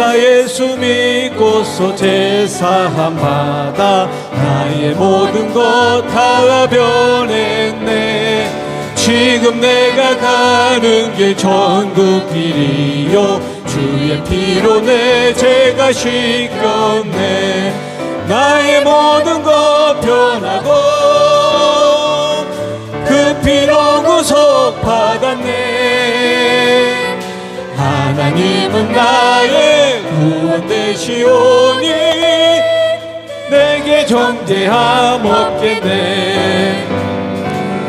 내가 예수 믿고서 제사함 받아 나의 모든 것 다 변했네. 지금 내가 가는 길 천국 길이요 주의 피로 내 죄가 씻겼네. 나의 모든 것 변하고 그 피로 구속 받았네. 하나님은 나의 구원 되시오니 내게 정죄함 없겠네.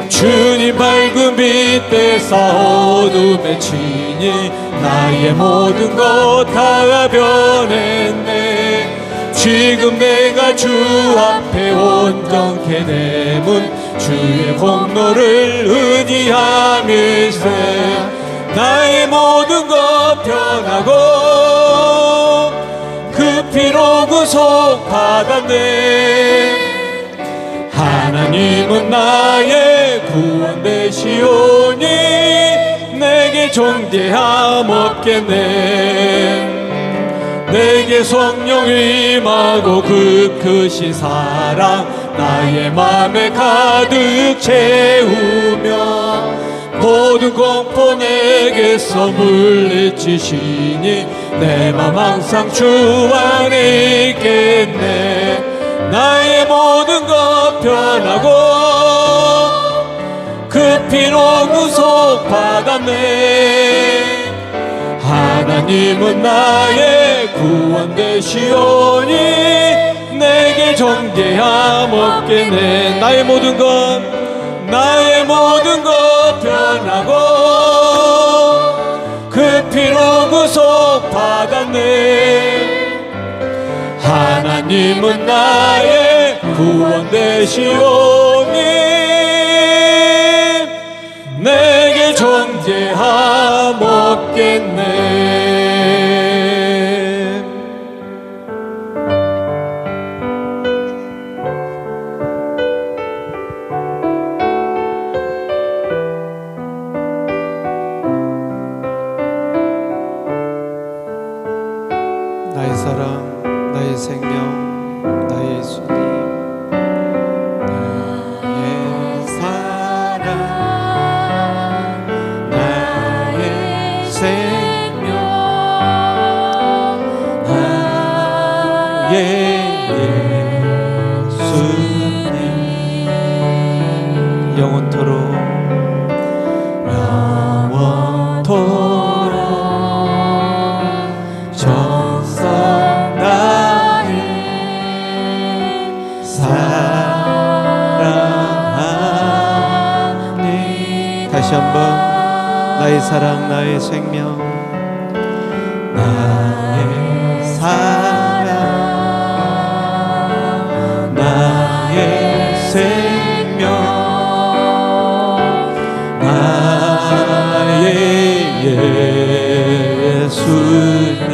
주님 밝은 빛 대사 어둠에 치니 나의 모든 것 다 변했네. 지금 내가 주 앞에 온전케 되문 주의 공로를 의지함일세. 나의 모든 것 변하고 그 피로 구속 받았네. 하나님은 나의 구원 되시오니 내게 정죄함 없겠네. 내게 성령 임하고 그 크신 사랑 나의 맘에 가득 채우며 모든 공포 내게서 물리치시니 내 맘 항상 주 안에 있겠네. 나의 모든 것 변하고 그 피로 구속 받았네. 하나님은 나의 구원 되시오니 내게 정죄함 없겠네. 나의 모든 것 변하고 그 피로 구속 받았네. 하나님은 나의 구원 되시오니 내게 정죄함 없겠네. 나의 사랑, 나의 생명, 나의 예수님. 나의 사랑, 나의 생명, 나의 예수님. 영원토록 다시 한번 나의 사랑, 나의 생명, 나의 사랑, 나의 생명, 나의 예수님.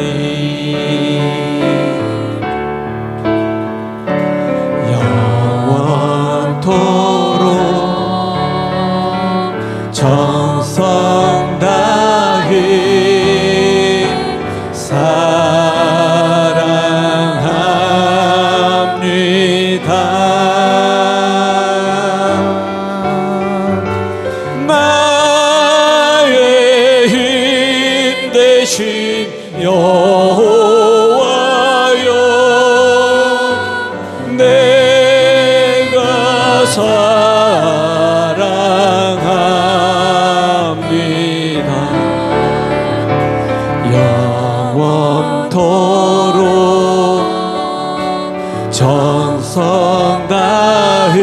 영원토록 정성 다해 사랑합니다. 나의 힘 되신 여호와여 내가 사랑합니다. 영원토록 정성 다해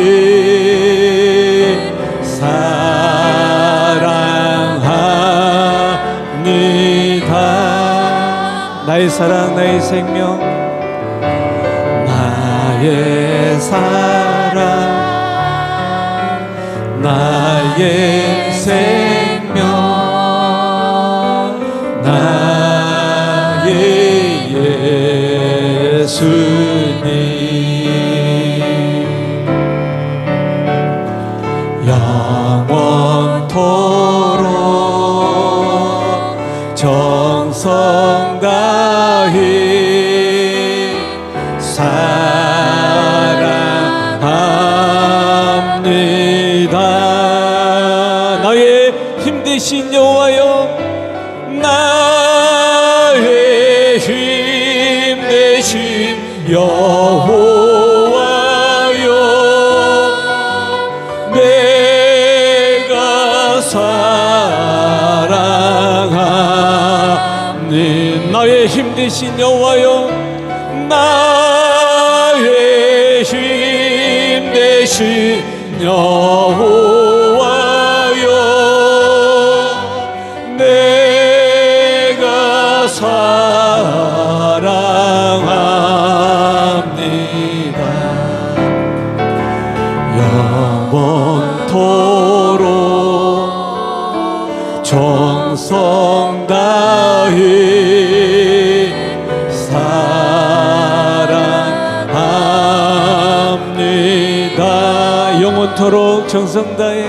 사랑합니다. 나의 사랑, 나의 생명, 나의 사랑, 나의 생명, 나의 예수님. 영원토록 정성 다해 되신 여호와여, 나의 힘 되신 여호와여, 내가 사랑하는 나의 힘 되신 여호와여, 나의 힘 되신 여호와여, 내가 사랑합니다. 영원토록 정성 다해 사랑합니다. 영원토록 정성 다해,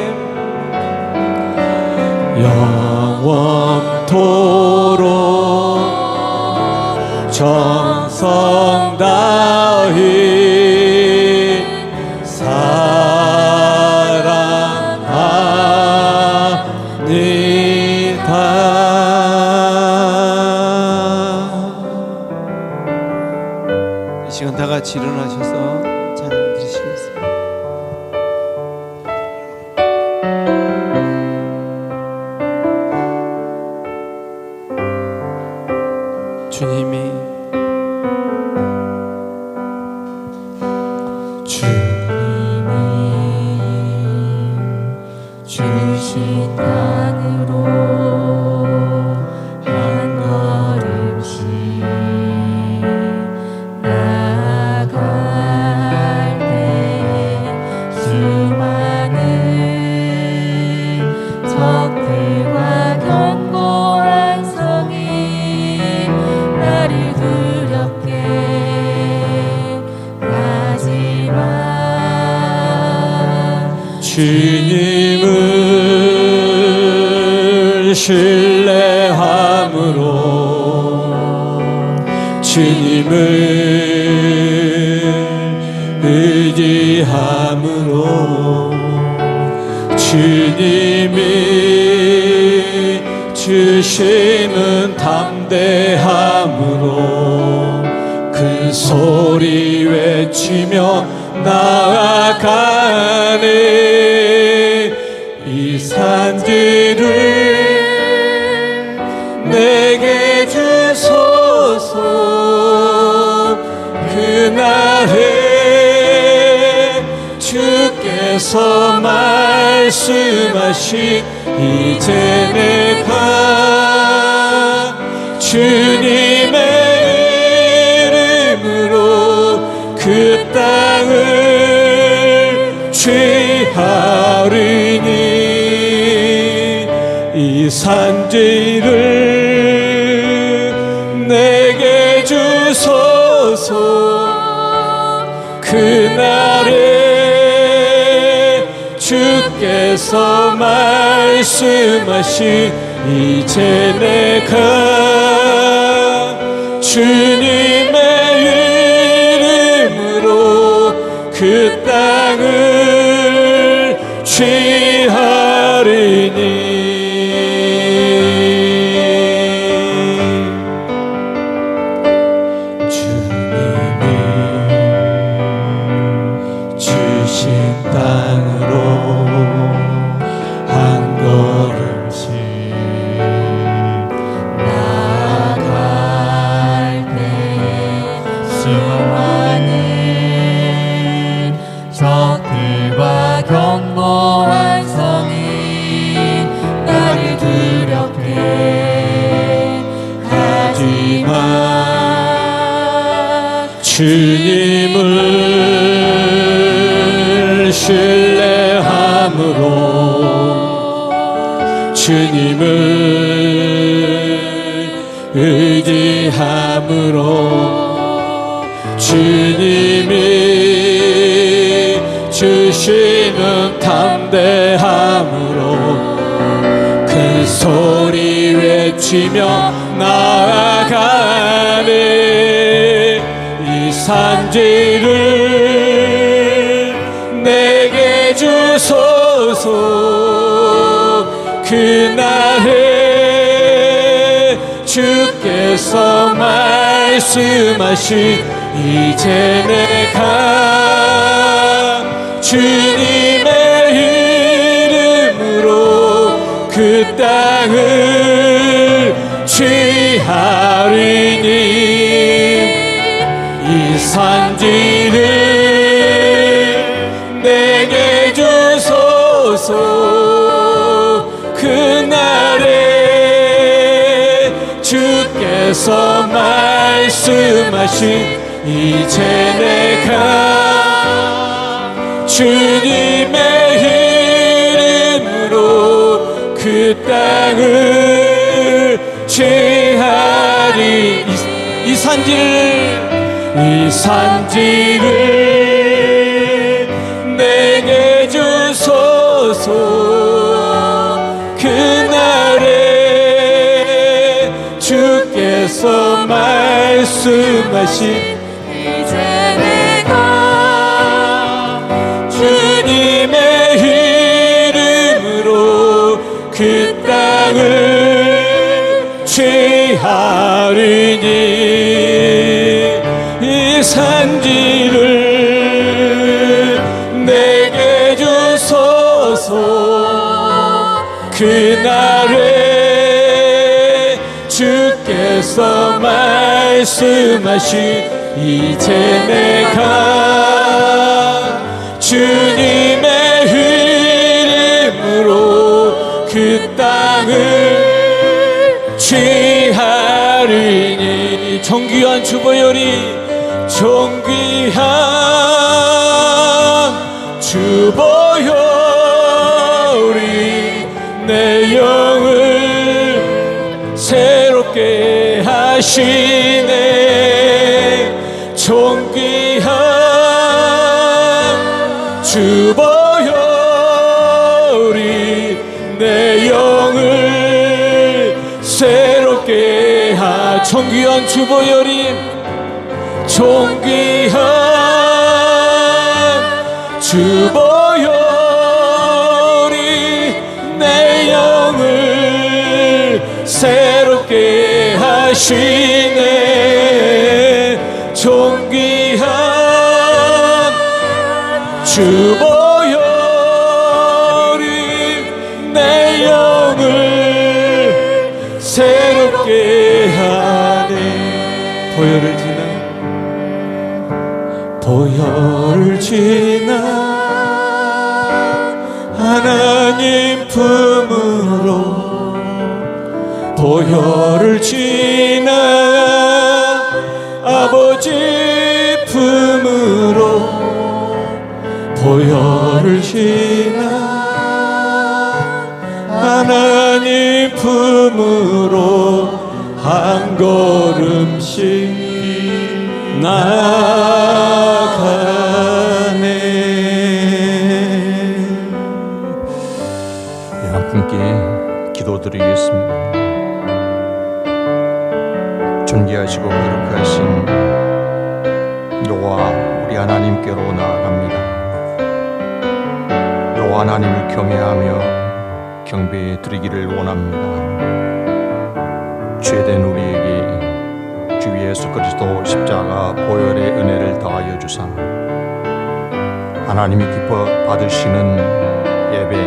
영원토록 정성 다해 사랑합니다. 이 시간 다 같이 일어나셔서 찬양 드리시겠습니다. 주님이 주신 땅으로 한 걸음씩 나아갈 때 수많은 적들과 견고한 성이 나를 두렵게 하지만 주님을 신뢰함으로, 주님을 의지함으로, 주님이 주시는 담대함으로 큰 소리 외치며 나아가네. 이 산지를 내게 주소서. 그날에 주께서 말씀하신 이제 내가 주님의 이름으로 그 땅을 취하리니, 이 산지를 내게 주소서. 그날에 주께서 말씀하신 이제 내가 주님의 이름으로 그 땅을 취하리니. 주님이 주신 땅으로 한 걸음씩 나아갈 때 수많은 적들과 견고한 성이 나를 두렵게 하지만 주님을 신뢰함으로, 주님을 의지함으로, 주님이 주시는 담대함으로 큰 소리 외치며 나아가네. 이 산지를 내게 주소서. 그날에 주께서 말씀하신 이제 내가 주님의 이름으로 그 땅을 취하리니 이 산지를 내게 주소서. 그날에 주께서 말씀하신 이제 내가 주님의 이름으로 그 땅을 취하리. 이 산지를 내게 주소서. 그날에 주께서 말씀하신 이제 내가 주님의 이름으로 그 땅을 취하리니 이 산지를 내게 주소서. 그날에 주께서 말씀하신 이제 내가 주님의 이름으로 그 땅을 취하리니 존귀한 주보혈이 내 영을 새롭게 하시네. 존귀한 주보혈이 내 영을 새롭게 존귀한 주보혈이 존귀한 주보혈이 내 영을 새롭게 하시네. 존귀한 주보혈이 내 영을 새롭게 하네. 보혈을 지나 하나님 품으로 보혈을 지나 아버지 품으로 보혈을 지나 하나님 품으로 한 걸음씩 나아가네. 함께 기도드리겠습니다. 존귀하시고 거룩하신 여호와 우리 하나님께로 나아갑니다. 여호와 하나님을 경외하며 경배드리기를 원합니다. 죄된 우리에게 주 예수 그리스도 십자가 보혈의 은혜를 더하여 주사 하나님이 기뻐 받으시는 예배,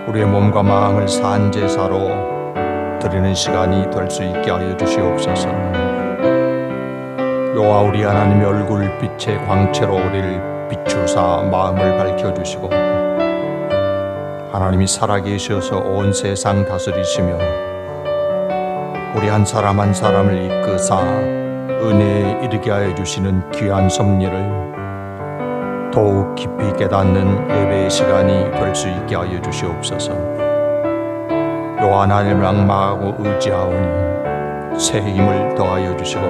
우리의 몸과 마음을 산제사로 드리는 시간이 될 수 있게 하여 주시옵소서. 여호와 우리 하나님의 얼굴빛의 광채로 우리를 비추사 마음을 밝혀주시고 하나님이 살아계셔서 온 세상 다스리시며 우리 한 사람 한 사람을 이끄사 은혜에 이르게 하여 주시는 귀한 섭리를 더욱 깊이 깨닫는 예배의 시간이 될 수 있게 하여 주시옵소서. 여호와 하나님을 앙망하고 의지하오니 새 힘을 더하여 주시고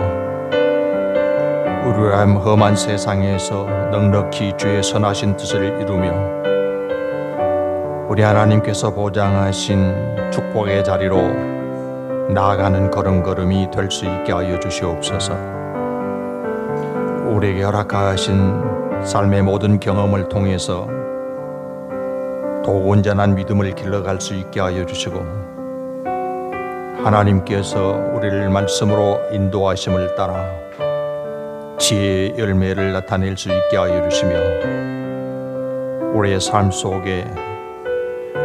우리가 험한 세상에서 넉넉히 주의 선하신 뜻을 이루며 우리 하나님께서 보장하신 축복의 자리로 나아가는 걸음걸음이 될 수 있게 하여 주시옵소서. 우리에게 허락하신 삶의 모든 경험을 통해서 더욱 온전한 믿음을 길러갈 수 있게 하여 주시고 하나님께서 우리를 말씀으로 인도하심을 따라 지혜의 열매를 나타낼 수 있게 하여 주시며 우리의 삶 속에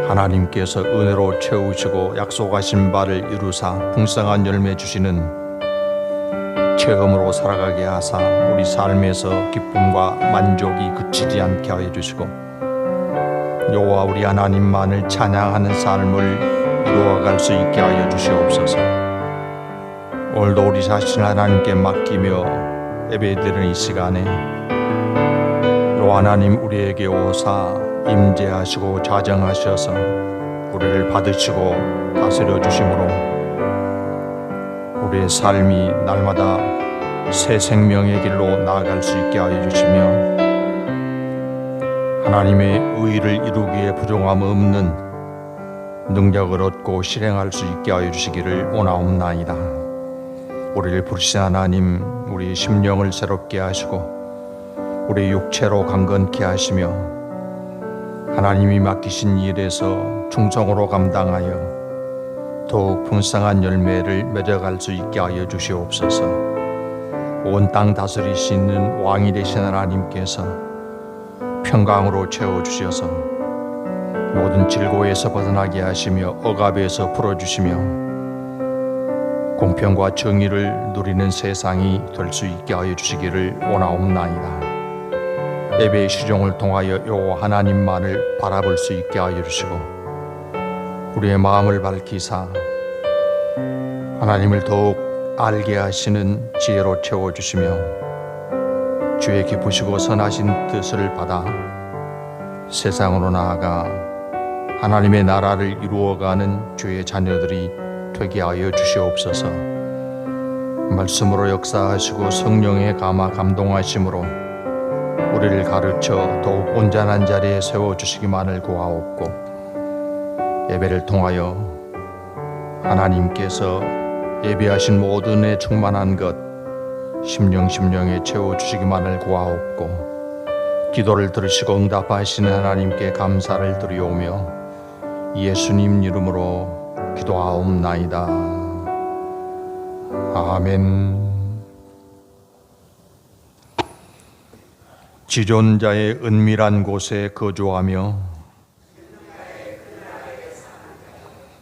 하나님께서 은혜로 채우시고 약속하신 바를 이루사 풍성한 열매 주시는 체험으로 살아가게 하사 우리 삶에서 기쁨과 만족이 그치지 않게 하여 주시고 여호와 우리 하나님만을 찬양하는 삶을 이루어갈 수 있게 하여 주시옵소서. 오늘도 우리 자신을 하나님께 맡기며 예배드리는 이 시간에 여호와 하나님 우리에게 오사 임재하시고 자정하셔서 우리를 받으시고 다스려 주심으로 우리의 삶이 날마다 새 생명의 길로 나아갈 수 있게 하여 주시며 하나님의 의를 이루기에 부족함 없는 능력을 얻고 실행할 수 있게 하여 주시기를 원하옵나이다. 우리를 부르신 하나님, 우리 심령을 새롭게 하시고 우리 육체로 강건케 하시며 하나님이 맡기신 일에서 충성으로 감당하여 더욱 풍성한 열매를 맺어갈 수 있게 하여 주시옵소서. 온 땅 다스리시는 왕이 되신 하나님께서 평강으로 채워주셔서 모든 질고에서 벗어나게 하시며 억압에서 풀어주시며 공평과 정의를 누리는 세상이 될 수 있게 하여 주시기를 원하옵나이다. 예배의 시종을 통하여 여호와 하나님만을 바라볼 수 있게 하여 주시고 우리의 마음을 밝히사 하나님을 더욱 알게 하시는 지혜로 채워주시며 주의 기쁘시고 선하신 뜻을 받아 세상으로 나아가 하나님의 나라를 이루어가는 주의 자녀들이 되게 하여 주시옵소서. 말씀으로 역사하시고 성령의 감화 감동하심으로 우리를 가르쳐 더욱 온전한 자리에 세워주시기만을 구하옵고 예배를 통하여 하나님께서 예비하신 모든 애 충만한 것 심령에 채워주시기만을 구하옵고 기도를 들으시고 응답하시는 하나님께 감사를 드리오며 예수님 이름으로 기도하옵나이다. 아멘. 지존자의 은밀한 곳에 거주하며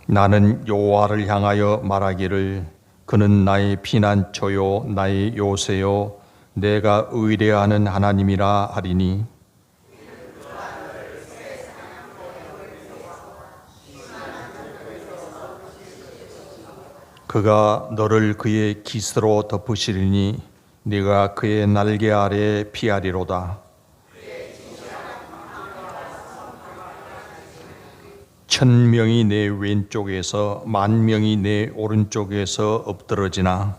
나는 여호와를 향하여 말하기를 그는 나의 피난처요 나의 요새요 내가 의뢰하는 하나님이라 하리니 그가 너를 그의 깃으로 덮으시리니 네가 그의 날개 아래에 피하리로다. 천명이 내 왼쪽에서 만명이 내 오른쪽에서 엎드러지나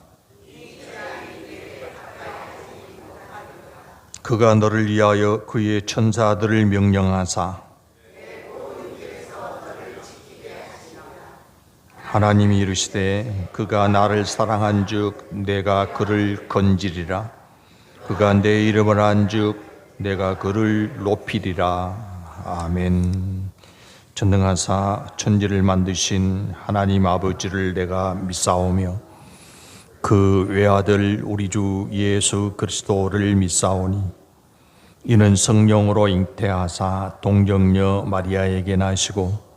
그가 너를 위하여 그의 천사들을 명령하사 하나님이 이르시되 그가 나를 사랑한즉 내가 그를 건지리라. 그가 내 이름을 한즉 내가 그를 높이리라. 아멘. 전능하사 천지를 만드신 하나님 아버지를 내가 믿사오며 그 외아들 우리 주 예수 그리스도를 믿사오니 이는 성령으로 잉태하사 동정녀 마리아에게 나시고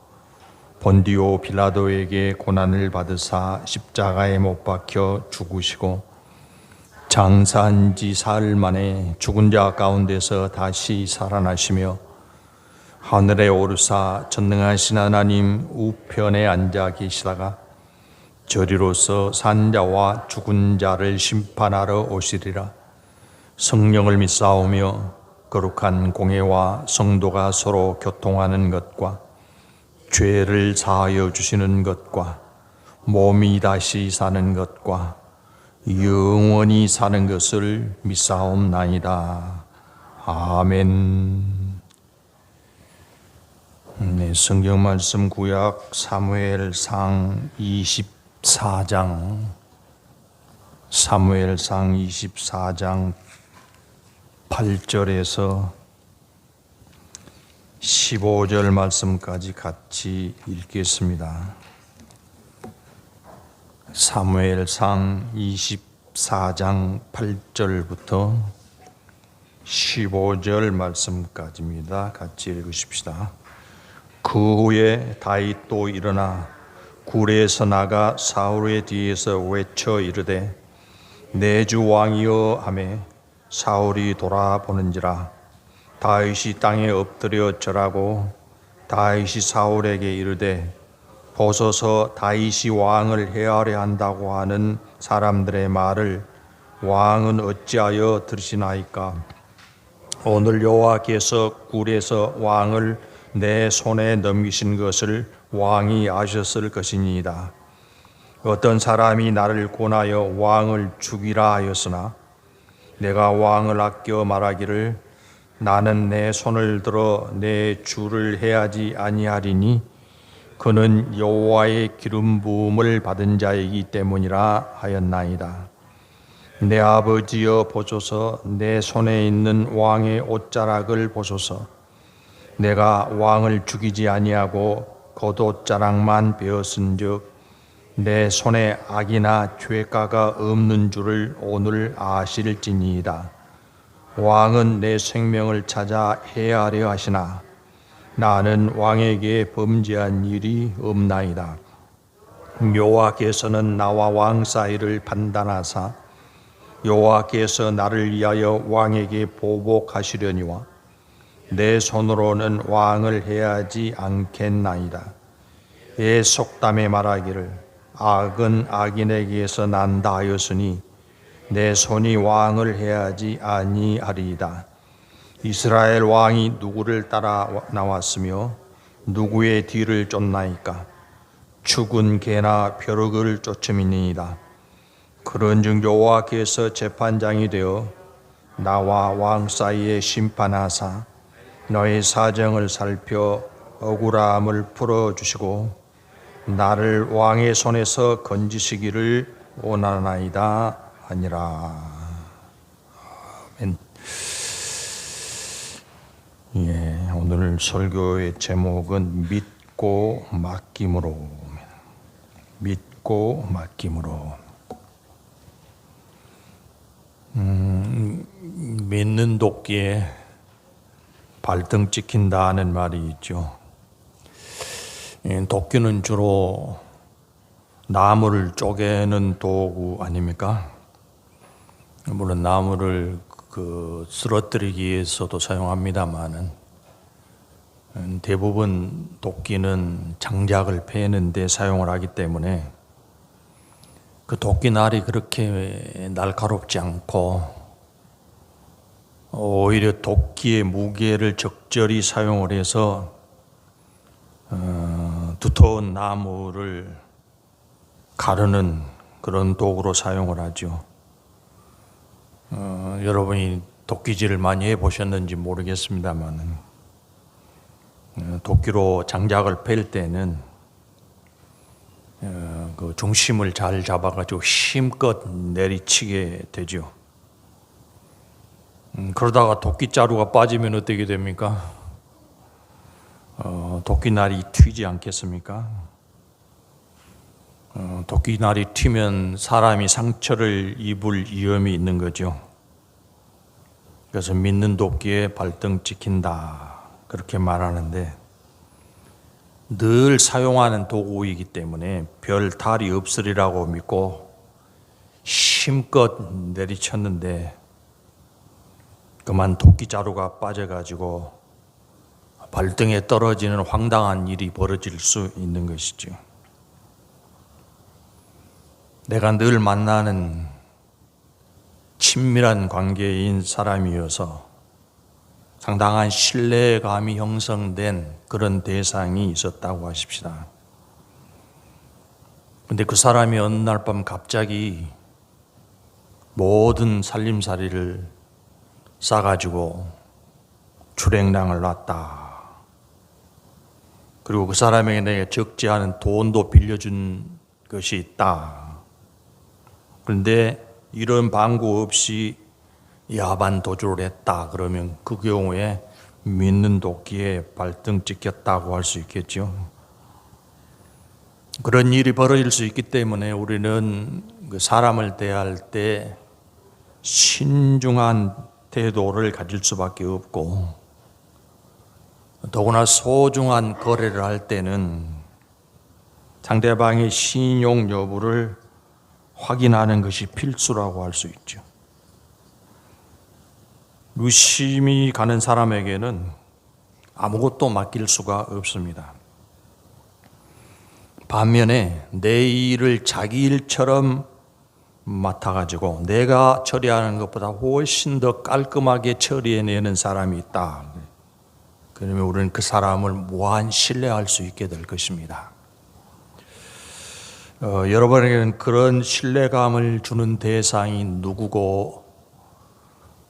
본디오 빌라도에게 고난을 받으사 십자가에 못 박혀 죽으시고 장사한 지 사흘 만에 죽은 자 가운데서 다시 살아나시며 하늘에 오르사 전능하신 하나님 우편에 앉아 계시다가 저리로서 산자와 죽은 자를 심판하러 오시리라. 성령을 믿사오며 거룩한 공회와 성도가 서로 교통하는 것과 죄를 사하여 주시는 것과 몸이 다시 사는 것과 영원히 사는 것을 믿사옵나이다. 아멘. 네, 성경 말씀 구약 사무엘상 24장 8절에서 15절 말씀까지 같이 읽겠습니다. 사무엘상 24장 8절부터 15절 말씀까지입니다. 같이 읽으십시다. 그 후에 다윗도 일어나 굴에서 나가 사울의 뒤에서 외쳐 이르되 내 주 왕이여 하매 사울이 돌아보는지라 다윗이 땅에 엎드려 절하고 다윗이 사울에게 이르되 보소서 다윗이 왕을 해하려 한다고 하는 사람들의 말을 왕은 어찌하여 들으시나이까? 오늘 여호와께서 굴에서 왕을 내 손에 넘기신 것을 왕이 아셨을 것이니이다. 어떤 사람이 나를 권하여 왕을 죽이라 하였으나 내가 왕을 아껴 말하기를 나는 내 손을 들어 내 주를 해하지 아니하리니 그는 여호와의 기름 부음을 받은 자이기 때문이라 하였나이다. 내 아버지여 보소서 내 손에 있는 왕의 옷자락을 보소서. 내가 왕을 죽이지 아니하고 겉옷자락만 베었은즉 내 손에 악이나 죄가가 없는 줄을 오늘 아실지니이다. 왕은 내 생명을 찾아 해하려 하시나 나는 왕에게 범죄한 일이 없나이다. 여호와께서는 나와 왕 사이를 판단하사 여호와께서 나를 위하여 왕에게 보복하시려니와 내 손으로는 왕을 해하지 않겠나이다. 의 속담에 말하기를 악은 악인에게서 난다 하였으니 내 손이 왕을 해하지 아니하리이다. 이스라엘 왕이 누구를 따라 나왔으며 누구의 뒤를 쫓나이까? 죽은 개나 벼룩을 쫓음이니이다. 그런즉 여호와께서 재판장이 되어 나와 왕 사이에 심판하사 너의 사정을 살펴 억울함을 풀어주시고 나를 왕의 손에서 건지시기를 원하나이다 하니라. 아멘. 예, 오늘 설교의 제목은 믿고 맡김으로. 믿고 맡김으로. 믿는 도끼에 발등 찍힌다 하는 말이 있죠. 도끼는 주로 나무를 쪼개는 도구 아닙니까? 물론 나무를 쓰러뜨리기 위해서도 사용합니다만은 대부분 도끼는 장작을 패는 데 사용을 하기 때문에 그 도끼날이 그렇게 날카롭지 않고 오히려 도끼의 무게를 적절히 사용을 해서 두터운 나무를 가르는 그런 도구로 사용을 하죠. 여러분이 도끼질을 많이 해보셨는지 모르겠습니다만 도끼로 장작을 팰 때는 그 중심을 잘 잡아가지고 힘껏 내리치게 되죠. 그러다가 도끼자루가 빠지면 어떻게 됩니까? 도끼날이 튀지 않겠습니까? 도끼날이 튀면 사람이 상처를 입을 위험이 있는 거죠. 그래서 믿는 도끼에 발등 찍힌다 그렇게 말하는데 늘 사용하는 도구이기 때문에 별 탈이 없으리라고 믿고 힘껏 내리쳤는데 그만 도끼자루가 빠져가지고 발등에 떨어지는 황당한 일이 벌어질 수 있는 것이죠. 내가 늘 만나는 친밀한 관계인 사람이어서 상당한 신뢰감이 형성된 그런 대상이 있었다고 하십시다. 근데 그 사람이 어느 날 밤 갑자기 모든 살림살이를 싸가지고 출행량을 놨다. 그리고 그 사람에게 내가 적지 않은 돈도 빌려준 것이 있다. 그런데 이런 방구 없이 야반 도주를 했다. 그러면 그 경우에 믿는 도끼에 발등 찍혔다고 할 수 있겠죠. 그런 일이 벌어질 수 있기 때문에 우리는 그 사람을 대할 때 신중한 태도를 가질 수밖에 없고, 더구나 소중한 거래를 할 때는 상대방의 신용 여부를 확인하는 것이 필수라고 할 수 있죠. 의심이 가는 사람에게는 아무것도 맡길 수가 없습니다. 반면에 내 일을 자기 일처럼 맡아가지고 내가 처리하는 것보다 훨씬 더 깔끔하게 처리해내는 사람이 있다. 그러면 우리는 그 사람을 무한 신뢰할 수 있게 될 것입니다. 여러분에게는 그런 신뢰감을 주는 대상이 누구고,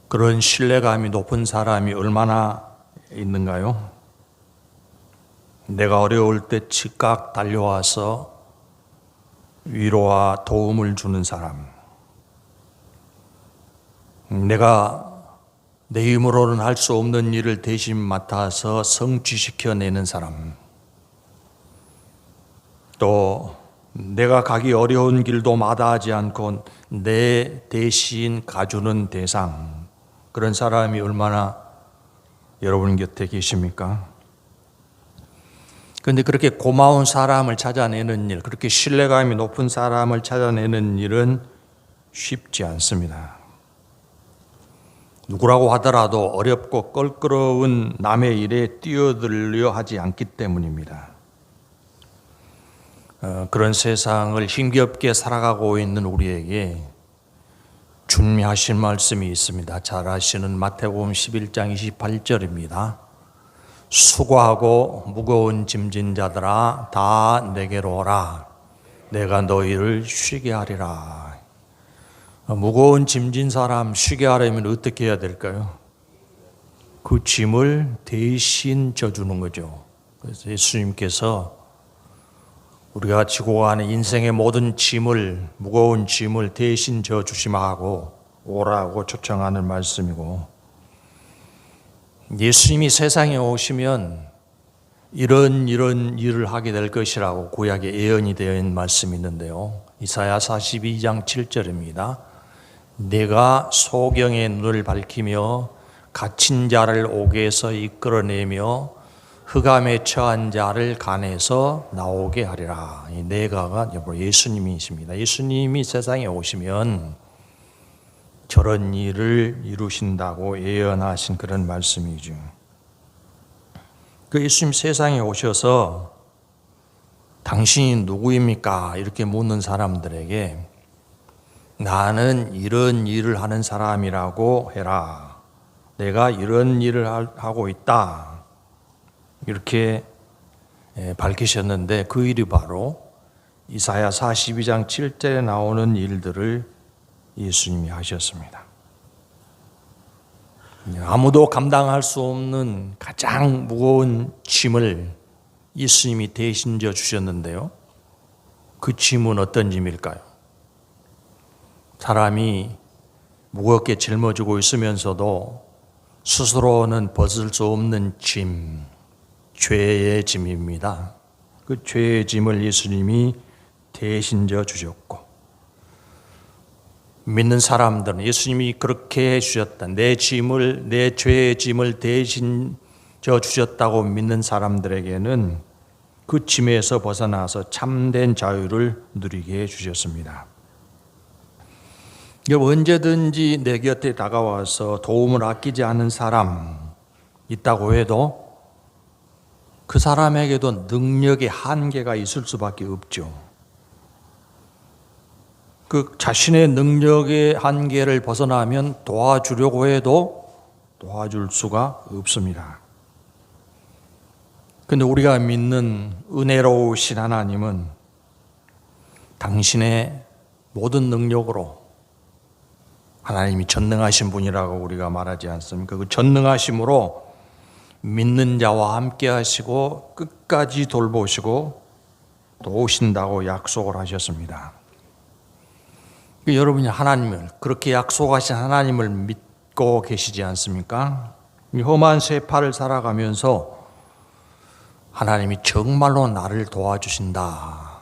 그런 신뢰감이 높은 사람이 얼마나 있는가요? 내가 어려울 때 즉각 달려와서 위로와 도움을 주는 사람, 내가 내 힘으로는 할 수 없는 일을 대신 맡아서 성취시켜내는 사람, 또 내가 가기 어려운 길도 마다하지 않고 내 대신 가주는 대상, 그런 사람이 얼마나 여러분 곁에 계십니까? 그런데 그렇게 고마운 사람을 찾아내는 일, 그렇게 신뢰감이 높은 사람을 찾아내는 일은 쉽지 않습니다. 누구라고 하더라도 어렵고 껄끄러운 남의 일에 뛰어들려 하지 않기 때문입니다. 그런 세상을 힘겹게 살아가고 있는 우리에게 주님이 하신 말씀이 있습니다. 잘 아시는 마태복음 11장 28절입니다. 수고하고 무거운 짐진 자들아 다 내게로 오라. 내가 너희를 쉬게 하리라. 무거운 짐진 사람 쉬게 하려면 어떻게 해야 될까요? 그 짐을 대신 져주는 거죠. 그래서 예수님께서 우리가 지고 가는 인생의 모든 짐을, 무거운 짐을 대신 져주시마 하고 오라고 초청하는 말씀이고, 예수님이 세상에 오시면 이런 일을 하게 될 것이라고 구약에 예언이 되어 있는 말씀이 있는데요. 이사야 42장 7절입니다. 내가 소경의 눈을 밝히며 갇힌 자를 옥에서 이끌어내며 흑암에 처한 자를 간에서 나오게 하리라. 이 내가가 예수님이십니다. 예수님이 세상에 오시면 저런 일을 이루신다고 예언하신 그런 말씀이죠. 그 예수님 세상에 오셔서 당신이 누구입니까? 이렇게 묻는 사람들에게 나는 이런 일을 하는 사람이라고 해라. 내가 이런 일을 하고 있다. 이렇게 밝히셨는데 그 일이 바로 이사야 42장 7절에 나오는 일들을 예수님이 하셨습니다. 아무도 감당할 수 없는 가장 무거운 짐을 예수님이 대신 져 주셨는데요. 그 짐은 어떤 짐일까요? 사람이 무겁게 짊어지고 있으면서도 스스로는 벗을 수 없는 짐, 죄의 짐입니다. 그 죄의 짐을 예수님이 대신 져 주셨고, 믿는 사람들은 예수님이 그렇게 해주셨다, 내 짐을, 내 죄의 짐을 대신 져 주셨다고 믿는 사람들에게는 그 짐에서 벗어나서 참된 자유를 누리게 해주셨습니다. 언제든지 내 곁에 다가와서 도움을 아끼지 않은 사람 있다고 해도 그 사람에게도 능력의 한계가 있을 수밖에 없죠. 그 자신의 능력의 한계를 벗어나면 도와주려고 해도 도와줄 수가 없습니다. 그런데 우리가 믿는 은혜로우신 하나님은 당신의 모든 능력으로, 하나님이 전능하신 분이라고 우리가 말하지 않습니까? 그 전능하심으로 믿는 자와 함께 하시고 끝까지 돌보시고 도우신다고 약속을 하셨습니다. 여러분이 하나님을, 그렇게 약속하신 하나님을 믿고 계시지 않습니까? 이 험한 세파를 살아가면서 하나님이 정말로 나를 도와주신다,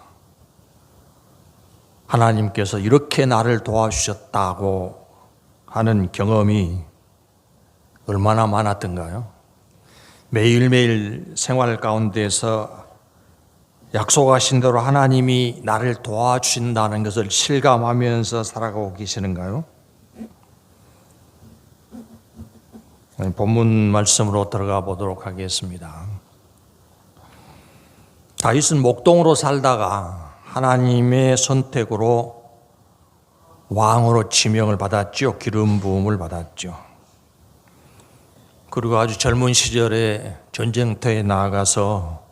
하나님께서 이렇게 나를 도와주셨다고 하는 경험이 얼마나 많았던가요? 매일매일 생활 가운데서 약속하신 대로 하나님이 나를 도와주신다는 것을 실감하면서 살아가고 계시는가요? 본문 말씀으로 들어가 보도록 하겠습니다. 다윗은 목동으로 살다가 하나님의 선택으로 왕으로 지명을 받았죠. 기름 부음을 받았죠. 그리고 아주 젊은 시절에 전쟁터에 나아가서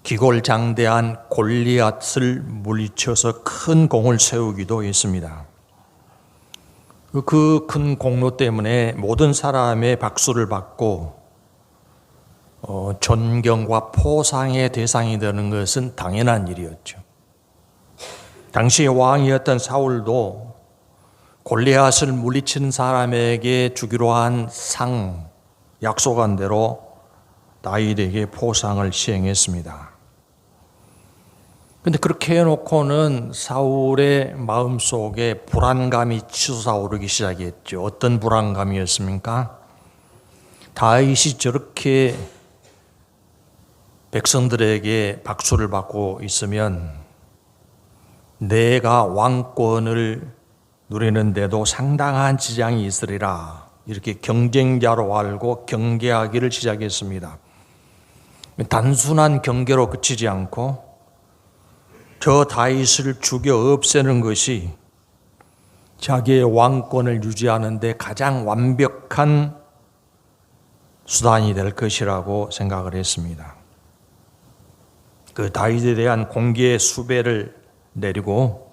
기골장대한 골리앗을 물리쳐서 큰 공을 세우기도 했습니다. 그 큰 공로 때문에 모든 사람의 박수를 받고 존경과 포상의 대상이 되는 것은 당연한 일이었죠. 당시 왕이었던 사울도 골리앗을 물리치는 사람에게 주기로 한 상, 약속한 대로 다윗에게 포상을 시행했습니다. 근데 그렇게 해놓고는 사울의 마음속에 불안감이 치솟아오르기 시작했죠. 어떤 불안감이었습니까? 다윗이 저렇게 백성들에게 박수를 받고 있으면 내가 왕권을 누리는데도 상당한 지장이 있으리라, 이렇게 경쟁자로 알고 경계하기를 시작했습니다. 단순한 경계로 그치지 않고 저 다윗을 죽여 없애는 것이 자기의 왕권을 유지하는 데 가장 완벽한 수단이 될 것이라고 생각을 했습니다. 그 다윗에 대한 공개의 수배를 내리고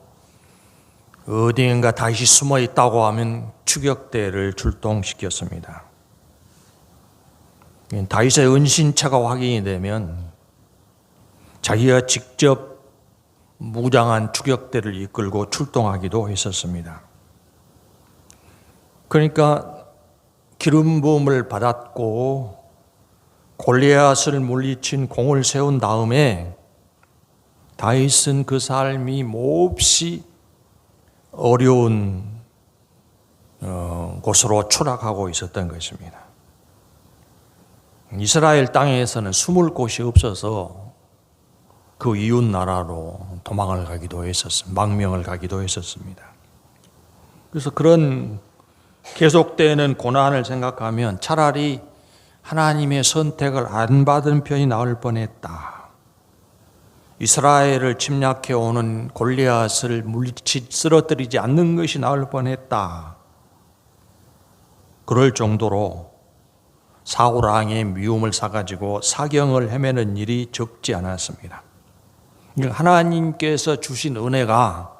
어디인가 다윗이 숨어 있다고 하면 추격대를 출동시켰습니다. 다윗의 은신처가 확인이 되면 자기가 직접 무장한 추격대를 이끌고 출동하기도 했었습니다. 그러니까 기름 부음을 받았고 골리앗을 물리친 공을 세운 다음에 다윗은 그 삶이 몹시 어려운 곳으로 추락하고 있었던 것입니다. 이스라엘 땅에서는 숨을 곳이 없어서 그 이웃 나라로 도망을 가기도 했었습니다. 망명을 가기도 했었습니다. 그래서 그런 계속되는 고난을 생각하면 차라리 하나님의 선택을 안 받은 편이 나을 뻔했다. 이스라엘을 침략해 오는 골리앗을 쓰러뜨리지 않는 것이 나을 뻔했다. 그럴 정도로 사울 왕의 미움을 사가지고 사경을 헤매는 일이 적지 않았습니다. 하나님께서 주신 은혜가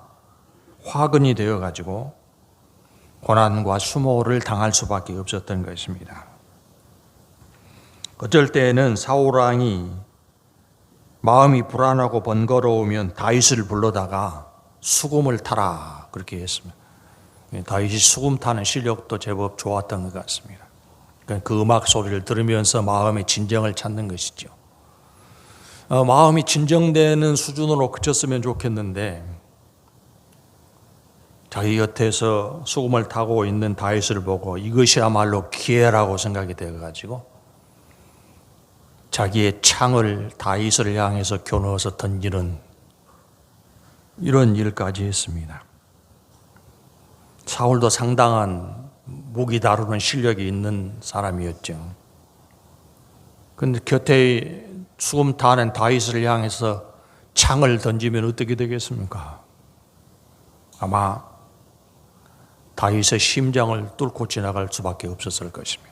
화근이 되어가지고 고난과 수모를 당할 수밖에 없었던 것입니다. 어쩔 때에는 사울 왕이 마음이 불안하고 번거로우면 다윗을 불러다가 수금을 타라 그렇게 했습니다. 다윗이 수금 타는 실력도 제법 좋았던 것 같습니다. 그 음악 소리를 들으면서 마음의 진정을 찾는 것이죠. 마음이 진정되는 수준으로 그쳤으면 좋겠는데 자기 곁에서 수금을 타고 있는 다윗을 보고 이것이야말로 기회라고 생각이 되어가지고 자기의 창을 다윗을 향해서 겨누어서 던지는 이런 일까지 했습니다. 사울도 상당한 무기 다루는 실력이 있는 사람이었죠. 그런데 곁에 수금 타는 다윗을 향해서 창을 던지면 어떻게 되겠습니까? 아마 다윗의 심장을 뚫고 지나갈 수밖에 없었을 것입니다.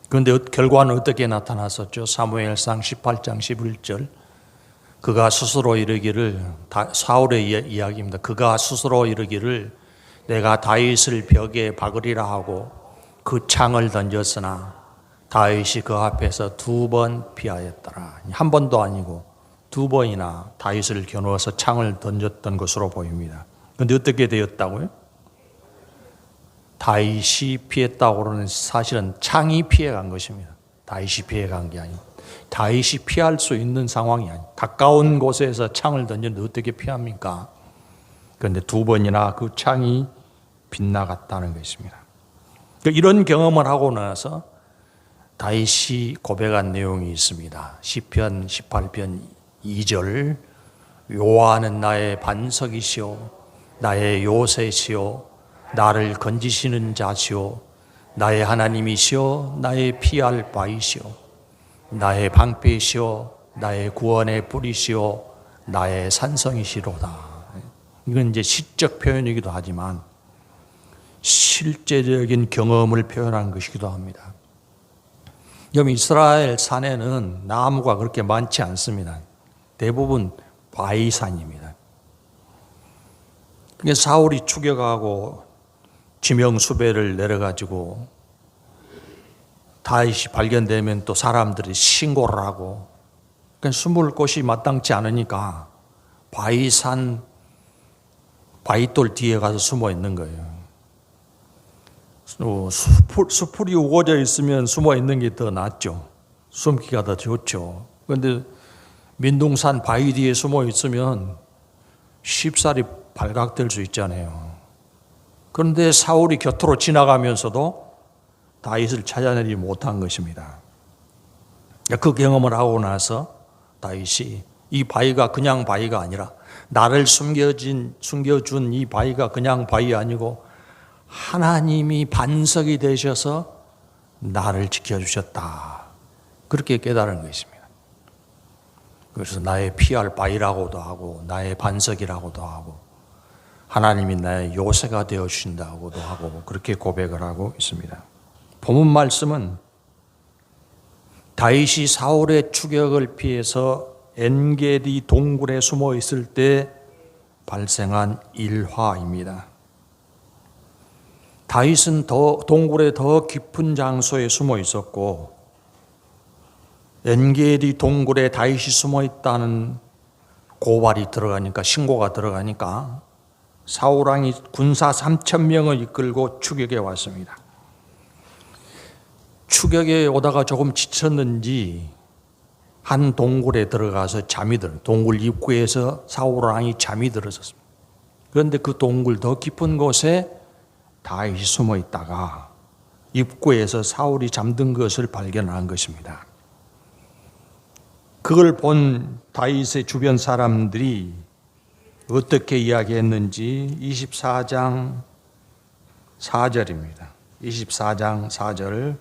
그런데 결과는 어떻게 나타났었죠? 사무엘상 18장 11절 그가 스스로 이르기를, 사울의 이야기입니다. 그가 스스로 이르기를 내가 다윗을 벽에 박으리라 하고 그 창을 던졌으나 다윗이 그 앞에서 2번 피하였더라. 한 번도 아니고 2번이나 다윗을 겨누어서 창을 던졌던 것으로 보입니다. 그런데 어떻게 되었다고요? 다윗이 피했다고 그러는 사실은 창이 피해간 것입니다. 다윗이 피해간 게 아니고 다윗이 피할 수 있는 상황이 아니에요. 가까운 곳에서 창을 던졌는데 어떻게 피합니까? 그런데 두 번이나 그 창이 빗나갔다는 것입니다. 이런 경험을 하고 나서 다윗이 고백한 내용이 있습니다. 시편 18편 2절 여호와는 나의 반석이시오 나의 요새시오 나를 건지시는 자시오 나의 하나님이시오 나의 피할 바이시오 나의 방패시오 나의 구원의 뿌리시오 나의 산성이시로다. 이건 이제 시적 표현이기도 하지만 실제적인 경험을 표현한 것이기도 합니다. 여러분 이스라엘 산에는 나무가 그렇게 많지 않습니다. 대부분 바위산입니다. 그래서 사울이 추격하고 지명수배를 내려가지고 다윗이 발견되면 또 사람들이 신고를 하고 그러니까 숨을 곳이 마땅치 않으니까 바위산 바위돌 뒤에 가서 숨어 있는 거예요. 수풀이 우거져 있으면 숨어 있는 게 더 낫죠. 숨기가 더 좋죠. 그런데 민둥산 바위 뒤에 숨어 있으면 쉽사리 발각될 수 있잖아요. 그런데 사울이 곁으로 지나가면서도 다윗을 찾아내지 못한 것입니다. 그 경험을 하고 나서 다윗이 이 바위가 그냥 바위가 아니라 나를 숨겨준 이 바위가 그냥 바위 아니고 하나님이 반석이 되셔서 나를 지켜주셨다. 그렇게 깨달은 것입니다. 그래서 나의 피할 바위라고도 하고 나의 반석이라고도 하고 하나님이 나의 요새가 되어주신다고도 하고 그렇게 고백을 하고 있습니다. 본문 말씀은 다윗이 사울의 추격을 피해서 엔게디 동굴에 숨어 있을 때 발생한 일화입니다. 다윗은 동굴의 더 깊은 장소에 숨어 있었고 엔게디 동굴에 다윗이 숨어 있다는 고발이 들어가니까 신고가 들어가니까 사울왕이 군사 3,000명을 이끌고 추격에 왔습니다. 추격에 오다가 조금 지쳤는지 한 동굴에 들어가서 동굴 입구에서 사울왕이 잠이 들었습니다. 그런데 그 동굴 더 깊은 곳에 다윗이 숨어 있다가 입구에서 사울이 잠든 것을 발견한 것입니다. 그걸 본 다윗의 주변 사람들이 어떻게 이야기했는지 24장 4절입니다. 24장 4절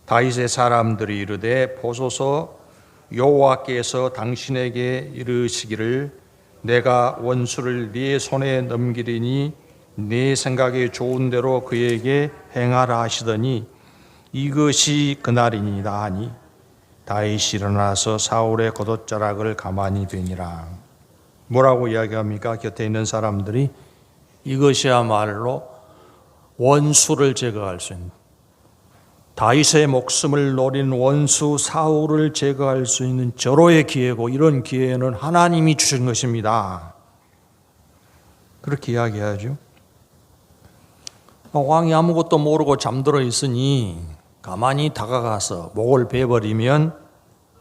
다윗의 사람들이 이르되 보소서 여호와께서 당신에게 이르시기를 내가 원수를 네 손에 넘기리니 네 생각에 좋은 대로 그에게 행하라 하시더니 이것이 그날이니라 하니 다윗이 일어나서 사울의 겉옷자락을 가만히 되니라. 뭐라고 이야기합니까? 곁에 있는 사람들이 이것이야말로 원수를 제거할 수 있는 다윗의 목숨을 노린 원수 사울을 제거할 수 있는 절호의 기회고 이런 기회는 하나님이 주신 것입니다. 그렇게 이야기하죠. 왕이 아무것도 모르고 잠들어 있으니 가만히 다가가서 목을 베버리면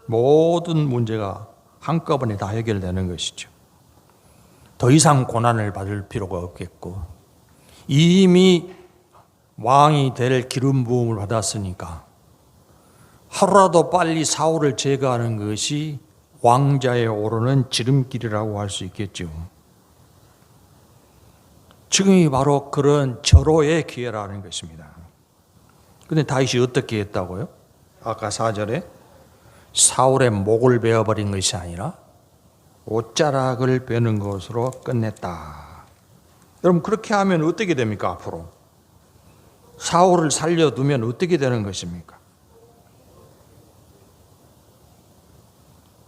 모든 문제가 한꺼번에 다 해결되는 것이죠. 더 이상 고난을 받을 필요가 없겠고 이미 왕이 될 기름 부음을 받았으니까 하루라도 빨리 사울을 제거하는 것이 왕자에 오르는 지름길이라고 할 수 있겠죠. 지금이 바로 그런 절호의 기회라는 것입니다. 그런데 다윗이 어떻게 했다고요? 아까 4절에 사울의 목을 베어버린 것이 아니라 옷자락을 베는 것으로 끝냈다. 여러분 그렇게 하면 어떻게 됩니까? 앞으로 사울을 살려두면 어떻게 되는 것입니까?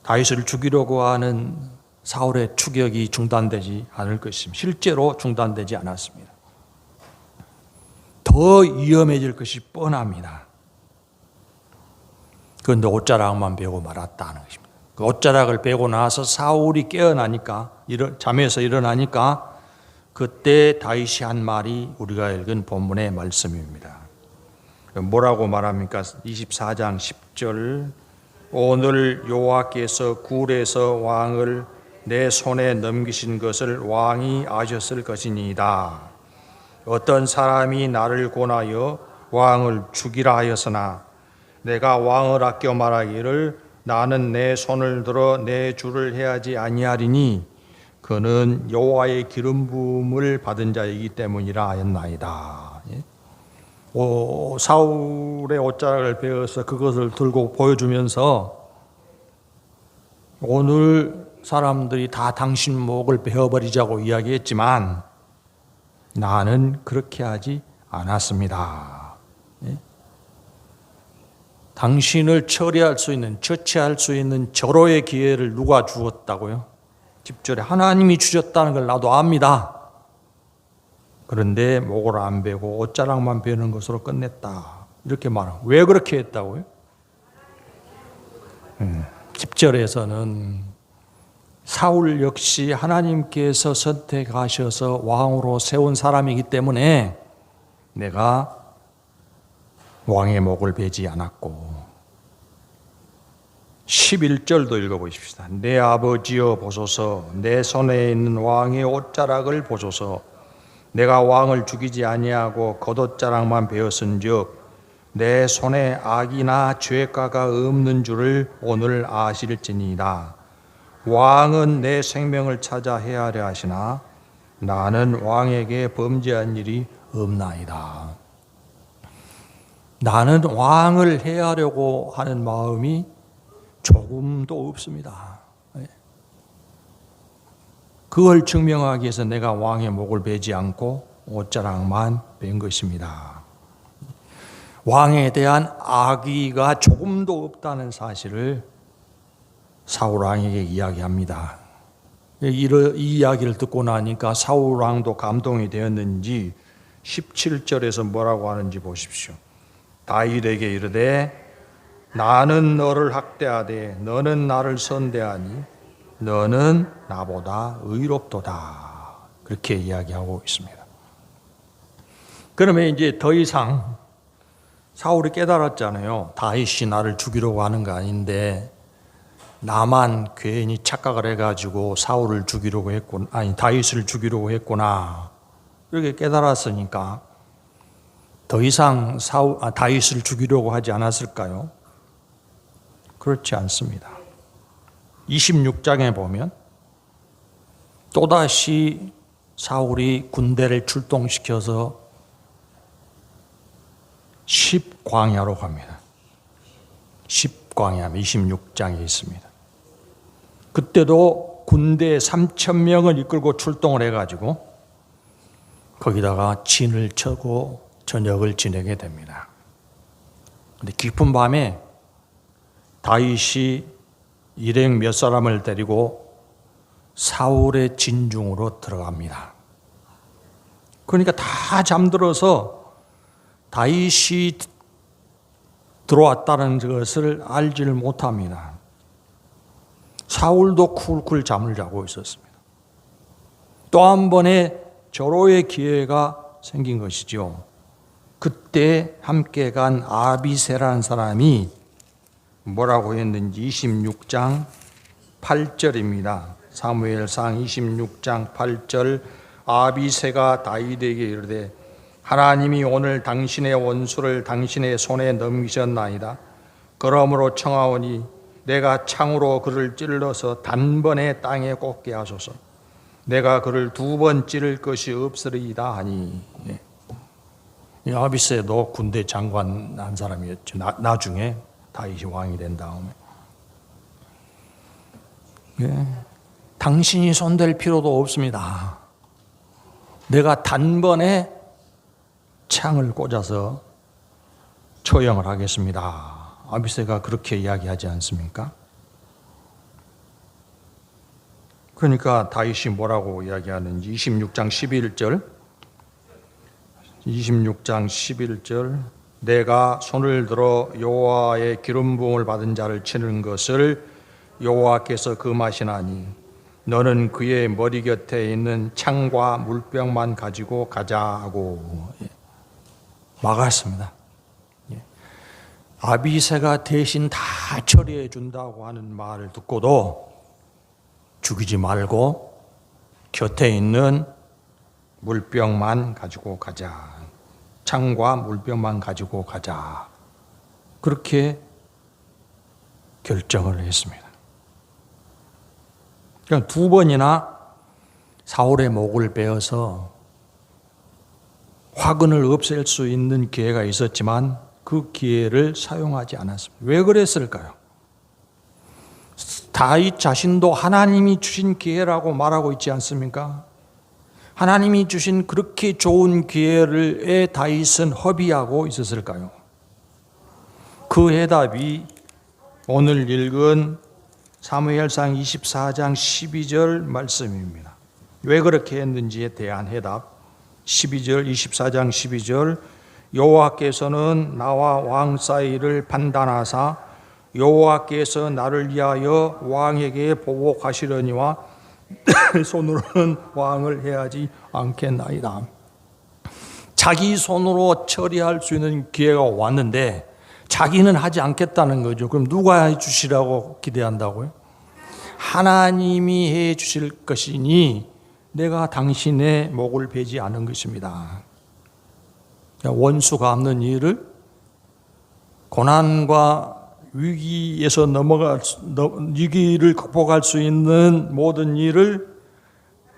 다윗을 죽이려고 하는 사울의 추격이 중단되지 않을 것입니다. 실제로 중단되지 않았습니다. 더 위험해질 것이 뻔합니다. 그런데 옷자락만 베고 말았다는 것입니다. 그 옷자락을 베고 나서 사울이 깨어나니까 잠에서 일어나니까 그때 다윗이 한 말이 우리가 읽은 본문의 말씀입니다. 뭐라고 말합니까? 24장 10절 오늘 여호와께서 굴에서 왕을 내 손에 넘기신 것을 왕이 아셨을 것이니이다. 어떤 사람이 나를 권하여 왕을 죽이라 하였으나 내가 왕을 아껴 말하기를 나는 내 손을 들어 내 주를 해하지 아니하리니 그는 여호와의 기름 부음을 받은 자이기 때문이라 하였나이다. 사울의 옷자락을 베어서 그것을 들고 보여주면서 오늘 사람들이 다 당신 목을 베어버리자고 이야기했지만 나는 그렇게 하지 않았습니다. 당신을 처리할 수 있는, 처치할 수 있는 절호의 기회를 누가 주었다고요? 10절에 하나님이 주셨다는 걸 나도 압니다. 그런데 목을 안 베고 옷자락만 베는 것으로 끝냈다. 이렇게 말하고 왜 그렇게 했다고요? 10절에서는 사울 역시 하나님께서 선택하셔서 왕으로 세운 사람이기 때문에 내가 왕의 목을 베지 않았고 11절도 읽어보십시다. 내 아버지여 보소서 내 손에 있는 왕의 옷자락을 보소서 내가 왕을 죽이지 아니하고 겉옷자락만 베었은즉 내 손에 악이나 죄가가 없는 줄을 오늘 아실지니이다. 왕은 내 생명을 찾아 해하려 하시나 나는 왕에게 범죄한 일이 없나이다. 나는 왕을 해하려고 하는 마음이 조금도 없습니다. 그걸 증명하기 위해서 내가 왕의 목을 베지 않고 옷자락만 벤 것입니다. 왕에 대한 악의가 조금도 없다는 사실을 사울 왕에게 이야기합니다. 이 이야기를 듣고 나니까 사울 왕도 감동이 되었는지 17절에서 뭐라고 하는지 보십시오. 다윗에게 이르되 나는 너를 학대하되 너는 나를 선대하니 너는 나보다 의롭도다. 그렇게 이야기하고 있습니다. 그러면 이제 더 이상 사울이 깨달았잖아요. 다윗이 나를 죽이려고 하는 거 아닌데 나만 괜히 착각을 해가지고 사울을 죽이려고 했구나, 아니 다윗을 죽이려고 했구나. 이렇게 깨달았으니까 더 이상 다윗을 죽이려고 하지 않았을까요? 그렇지 않습니다. 26장에 보면 또다시 사울이 군대를 출동시켜서 10광야로 갑니다. 10광야 26장에 있습니다. 그때도 군대 3,000명을 이끌고 출동을 해가지고 거기다가 진을 쳐고 저녁을 지내게 됩니다. 근데 깊은 밤에 다윗이 일행 몇 사람을 데리고 사울의 진중으로 들어갑니다. 그러니까 다 잠들어서 다윗이 들어왔다는 것을 알지를 못합니다. 사울도 쿨쿨 잠을 자고 있었습니다. 또 한 번의 절호의 기회가 생긴 것이죠. 그때 함께 간 아비새라는 사람이 뭐라고 했는지 26장 8절입니다. 사무엘상 26장 8절 아비새가 다윗에게 이르되 하나님이 오늘 당신의 원수를 당신의 손에 넘기셨나이다. 그러므로 청하오니 내가 창으로 그를 찔러서 단번에 땅에 꽂게 하소서. 내가 그를 2번 찌를 것이 없으리이다 하니. 이 아비새도 군대 장관 한 사람이었죠. 나중에 다윗이 왕이 된 다음에. 당신이 손댈 필요도 없습니다. 내가 단번에 창을 꽂아서 처형을 하겠습니다. 아비새가 그렇게 이야기하지 않습니까? 그러니까 다윗이 뭐라고 이야기하는지 26장 11절 내가 손을 들어 여호와의 기름 부음을 받은 자를 치는 것을 여호와께서 금하시나니 너는 그의 머리 곁에 있는 창과 물병만 가지고 가자고 막았습니다. 아비새가 대신 다 처리해 준다고 하는 말을 듣고도 죽이지 말고 곁에 있는 물병만 가지고 가자. 창과 물병만 가지고 가자. 그렇게 결정을 했습니다. 그러니까 2번이나 사울의 목을 베어서 화근을 없앨 수 있는 기회가 있었지만 그 기회를 사용하지 않았습니다. 왜 그랬을까요? 다윗 자신도 하나님이 주신 기회라고 말하고 있지 않습니까? 하나님이 주신 그렇게 좋은 기회를 다윗은 허비하고 있었을까요? 그 해답이 오늘 읽은 사무엘상 24장 12절 말씀입니다. 왜 그렇게 했는지에 대한 해답. 12절 24장 12절 여호와께서는 나와 왕 사이를 판단하사 여호와께서 나를 위하여 왕에게 보복하시려니와 손으로는 왕을 해하지 않겠나이다. 자기 손으로 처리할 수 있는 기회가 왔는데 자기는 하지 않겠다는 거죠. 그럼 누가 해주시라고 기대한다고요? 하나님이 해주실 것이니 내가 당신의 목을 베지 않은 것입니다. 원수가 없는 일을 고난과 위기에서 위기를 극복할 수 있는 모든 일을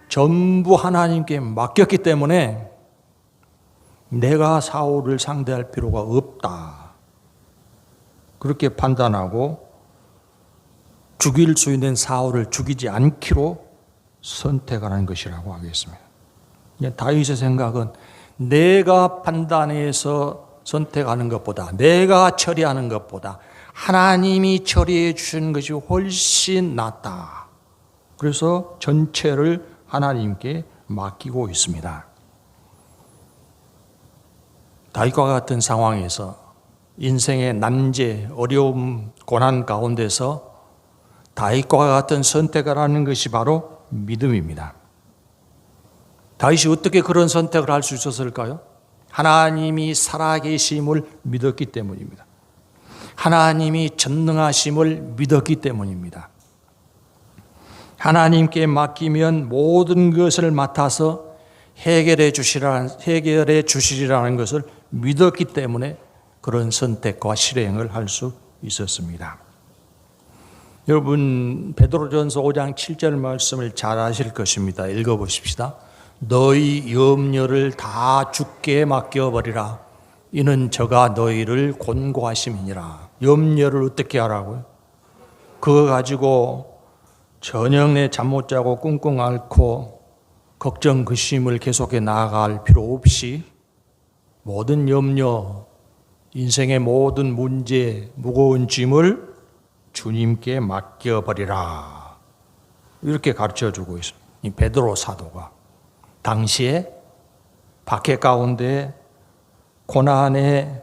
전부 하나님께 맡겼기 때문에 내가 사울을 상대할 필요가 없다. 그렇게 판단하고 죽일 수 있는 사울을 죽이지 않기로 선택하는 것이라고 하겠습니다. 다윗의 생각은 내가 판단해서 선택하는 것보다 내가 처리하는 것보다 하나님이 처리해 주시는 것이 훨씬 낫다. 그래서 전체를 하나님께 맡기고 있습니다. 다윗과 같은 상황에서 인생의 난제, 어려움, 고난 가운데서 다윗과 같은 선택을 하는 것이 바로 믿음입니다. 다윗이 어떻게 그런 선택을 할 수 있었을까요? 하나님이 살아계심을 믿었기 때문입니다. 하나님이 전능하심을 믿었기 때문입니다. 하나님께 맡기면 모든 것을 맡아서 해결해 주시리라는 것을 믿었기 때문에 그런 선택과 실행을 할 수 있었습니다. 여러분 베드로전서 5장 7절 말씀을 잘 아실 것입니다. 읽어보십시다. 너희 염려를 다 주께 맡겨버리라. 이는 저가 너희를 곤고하심이니라. 염려를 어떻게 하라고요? 그거 가지고 저녁 내 잠 못 자고 꿍꿍 앓고 걱정 근심을 계속해 나아갈 필요 없이 모든 염려, 인생의 모든 문제, 무거운 짐을 주님께 맡겨버리라. 이렇게 가르쳐주고 있습니다. 이 베드로 사도가 당시에 박해 가운데 고난의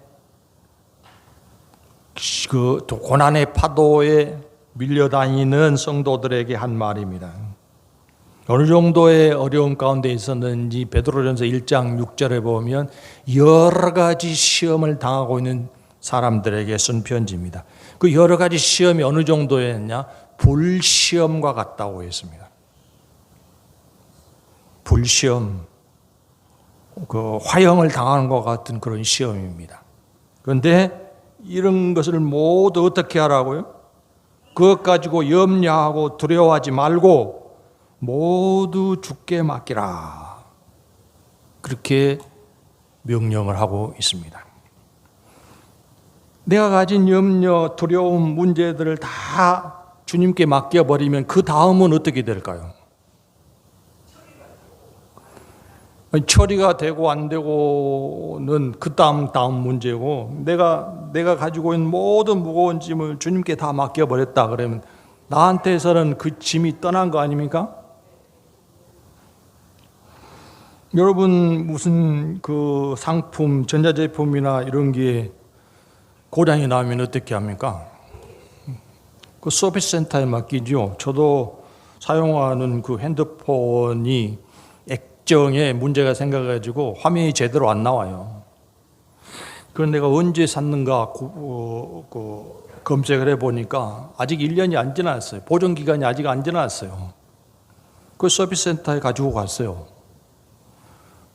파도에 밀려다니는 성도들에게 한 말입니다. 어느 정도의 어려움 가운데 있었는지 베드로전서 1장 6절에 보면 여러 가지 시험을 당하고 있는 사람들에게 쓴 편지입니다. 그 여러 가지 시험이 어느 정도였냐? 불시험과 같다고 했습니다. 불시험, 그 화형을 당하는 것 같은 그런 시험입니다. 그런데 이런 것을 모두 어떻게 하라고요? 그것 가지고 염려하고 두려워하지 말고 모두 주께 맡기라. 그렇게 명령을 하고 있습니다. 내가 가진 염려, 두려움, 문제들을 다 주님께 맡겨버리면 그 다음은 어떻게 될까요? 처리가 되고 안 되고는 그 다음 문제고 내가 가지고 있는 모든 무거운 짐을 주님께 다 맡겨버렸다 그러면 나한테서는 그 짐이 떠난 거 아닙니까? 여러분 무슨 그 상품, 전자제품이나 이런 게 고장이 나면 어떻게 합니까? 그 서비스 센터에 맡기죠. 저도 사용하는 그 핸드폰이 액정에 문제가 생겨가지고 화면이 제대로 안 나와요. 그런 내가 언제 샀는가 검색을 해보니까 아직 1년이 안 지났어요. 보존기간이 아직 안 지났어요. 그 서비스 센터에 가지고 갔어요.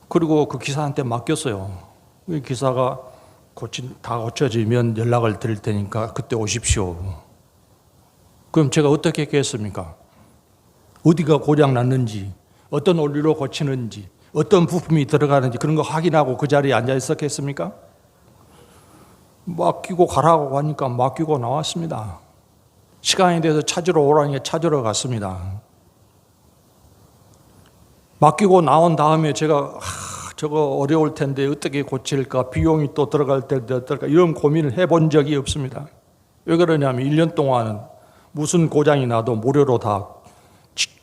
그리고 그 기사한테 맡겼어요. 그 기사가 다 고쳐지면 연락을 드릴 테니까 그때 오십시오. 그럼 제가 어떻게 했겠습니까? 어디가 고장 났는지, 어떤 원리로 고치는지, 어떤 부품이 들어가는지 그런 거 확인하고 그 자리에 앉아 있었겠습니까? 맡기고 가라고 하니까 맡기고 나왔습니다. 시간이 돼서 찾으러 오라니까 찾으러 갔습니다. 맡기고 나온 다음에 제가 저거 어려울 텐데 어떻게 고칠까, 비용이 또 들어갈 텐데 어떨까, 이런 고민을 해본 적이 없습니다. 왜 그러냐면 1년 동안은 무슨 고장이 나도 무료로 다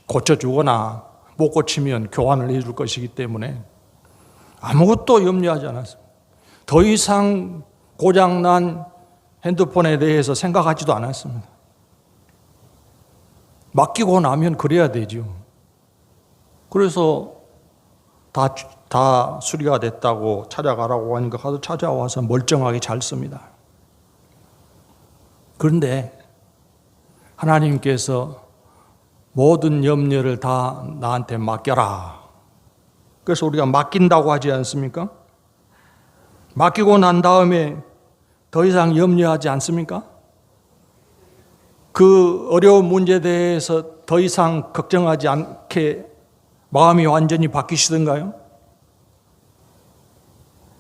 고쳐주거나 못 고치면 교환을 해줄 것이기 때문에 아무것도 염려하지 않았습니다. 더 이상 고장난 핸드폰에 대해서 생각하지도 않았습니다. 맡기고 나면 그래야 되죠. 그래서 다 수리가 됐다고 찾아가라고 하니까 가서 찾아와서 멀쩡하게 잘 씁니다. 그런데 하나님께서 모든 염려를 다 나한테 맡겨라. 그래서 우리가 맡긴다고 하지 않습니까? 맡기고 난 다음에 더 이상 염려하지 않습니까? 그 어려운 문제에 대해서 더 이상 걱정하지 않게 마음이 완전히 바뀌시던가요?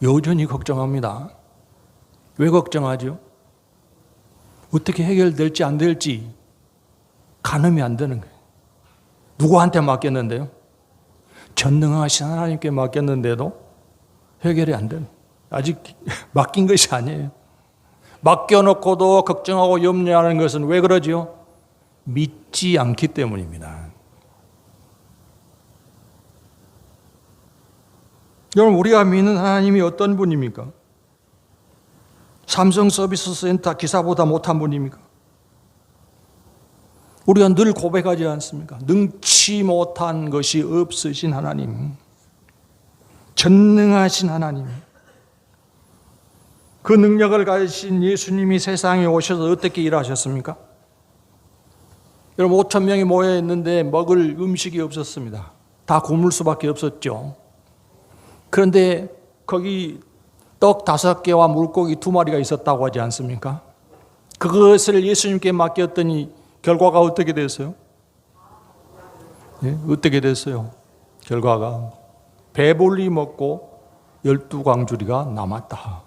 여전히 걱정합니다. 왜 걱정하죠? 어떻게 해결될지 안 될지 가늠이 안 되는 거예요. 누구한테 맡겼는데요? 전능하신 하나님께 맡겼는데도 해결이 안 되는, 아직 맡긴 것이 아니에요. 맡겨놓고도 걱정하고 염려하는 것은 왜 그러지요? 믿지 않기 때문입니다. 여러분, 우리가 믿는 하나님이 어떤 분입니까? 삼성 서비스 센터 기사보다 못한 분입니까? 우리가 늘 고백하지 않습니까? 능치 못한 것이 없으신 하나님, 전능하신 하나님, 그 능력을 가지신 예수님이 세상에 오셔서 어떻게 일하셨습니까? 여러분, 5천 명이 모여 있는데 먹을 음식이 없었습니다. 다 굶을 수밖에 없었죠. 그런데 거기 떡 5개와 물고기 2마리가 있었다고 하지 않습니까? 그것을 예수님께 맡겼더니 결과가 어떻게 됐어요? 예? 어떻게 됐어요? 결과가 배불리 먹고 12광주리가 남았다.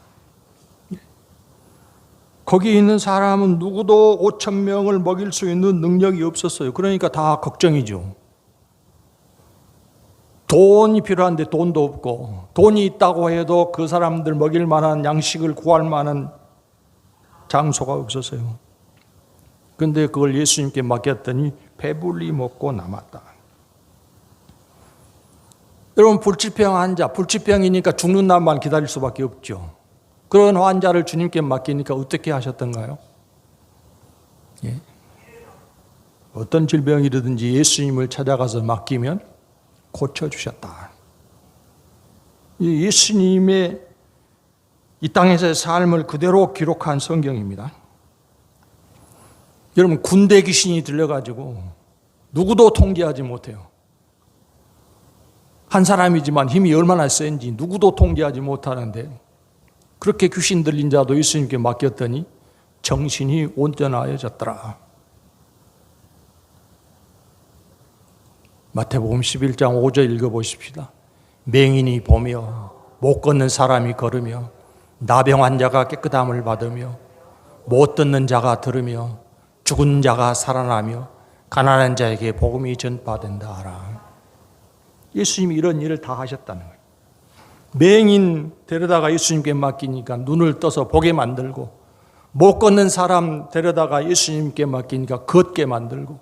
거기 있는 사람은 누구도 5천 명을 먹일 수 있는 능력이 없었어요. 그러니까 다 걱정이죠. 돈이 필요한데 돈도 없고, 돈이 있다고 해도 그 사람들 먹일 만한 양식을 구할 만한 장소가 없었어요. 그런데 그걸 예수님께 맡겼더니 배불리 먹고 남았다. 여러분, 불치병 환자, 불치병이니까 죽는 날만 기다릴 수밖에 없죠. 그런 환자를 주님께 맡기니까 어떻게 하셨던가요? 예? 어떤 질병이라든지 예수님을 찾아가서 맡기면 고쳐주셨다. 이 예수님의 이 땅에서의 삶을 그대로 기록한 성경입니다. 여러분, 군대 귀신이 들려가지고 누구도 통제하지 못해요. 한 사람이지만 힘이 얼마나 센지 누구도 통제하지 못하는데, 그렇게 귀신 들린 자도 예수님께 맡겼더니 정신이 온전하여졌더라. 마태복음 11장 5절 읽어보십시다. 맹인이 보며 못 걷는 사람이 걸으며 나병 환자가 깨끗함을 받으며 못 듣는 자가 들으며 죽은 자가 살아나며 가난한 자에게 복음이 전파된다 하라. 예수님이 이런 일을 다 하셨다는 거예요. 맹인 데려다가 예수님께 맡기니까 눈을 떠서 보게 만들고, 못 걷는 사람 데려다가 예수님께 맡기니까 걷게 만들고,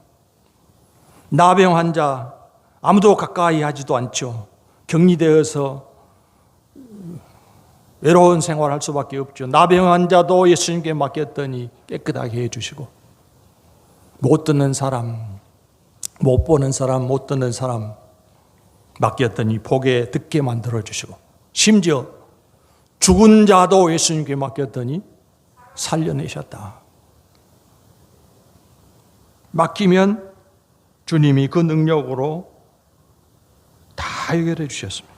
나병 환자 아무도 가까이 하지도 않죠. 격리되어서 외로운 생활을 할 수밖에 없죠. 나병 환자도 예수님께 맡겼더니 깨끗하게 해주시고, 못 듣는 사람 못 보는 사람, 못 듣는 사람 맡겼더니 보게 듣게 만들어 주시고, 심지어 죽은 자도 예수님께 맡겼더니 살려내셨다. 맡기면 주님이 그 능력으로 다 해결해 주셨습니다.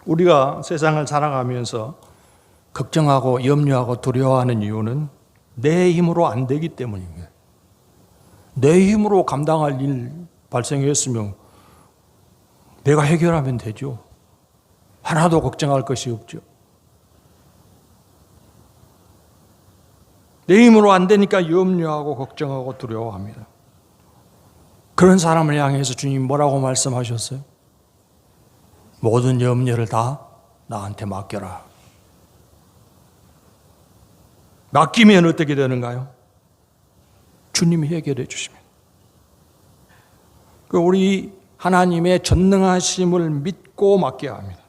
우리가 세상을 살아가면서 걱정하고 염려하고 두려워하는 이유는 내 힘으로 안 되기 때문입니다. 내 힘으로 감당할 일 발생했으면 내가 해결하면 되죠. 하나도 걱정할 것이 없죠. 내 힘으로 안 되니까 염려하고 걱정하고 두려워합니다. 그런 사람을 향해서 주님 뭐라고 말씀하셨어요? 모든 염려를 다 나한테 맡겨라. 맡기면 어떻게 되는가요? 주님이 해결해 주십니다. 우리 하나님의 전능하심을 믿고 맡겨야 합니다.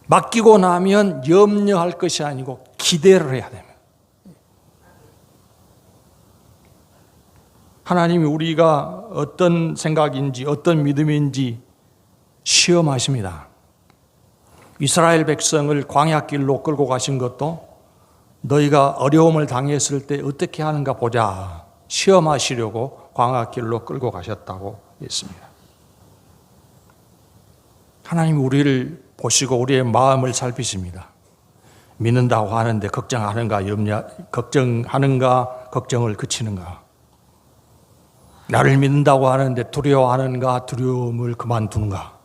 맡기고 나면 염려할 것이 아니고 기대를 해야 됩니다. 하나님이 우리가 어떤 생각인지 어떤 믿음인지 시험하십니다. 이스라엘 백성을 광야길로 끌고 가신 것도 너희가 어려움을 당했을 때 어떻게 하는가 보자 시험하시려고 광야길로 끌고 가셨다고 했습니다. 하나님이 우리를 보시고 우리의 마음을 살피십니다. 믿는다고 하는데 걱정하는가 걱정을 그치는가, 나를 믿는다고 하는데 두려워하는가 두려움을 그만두는가.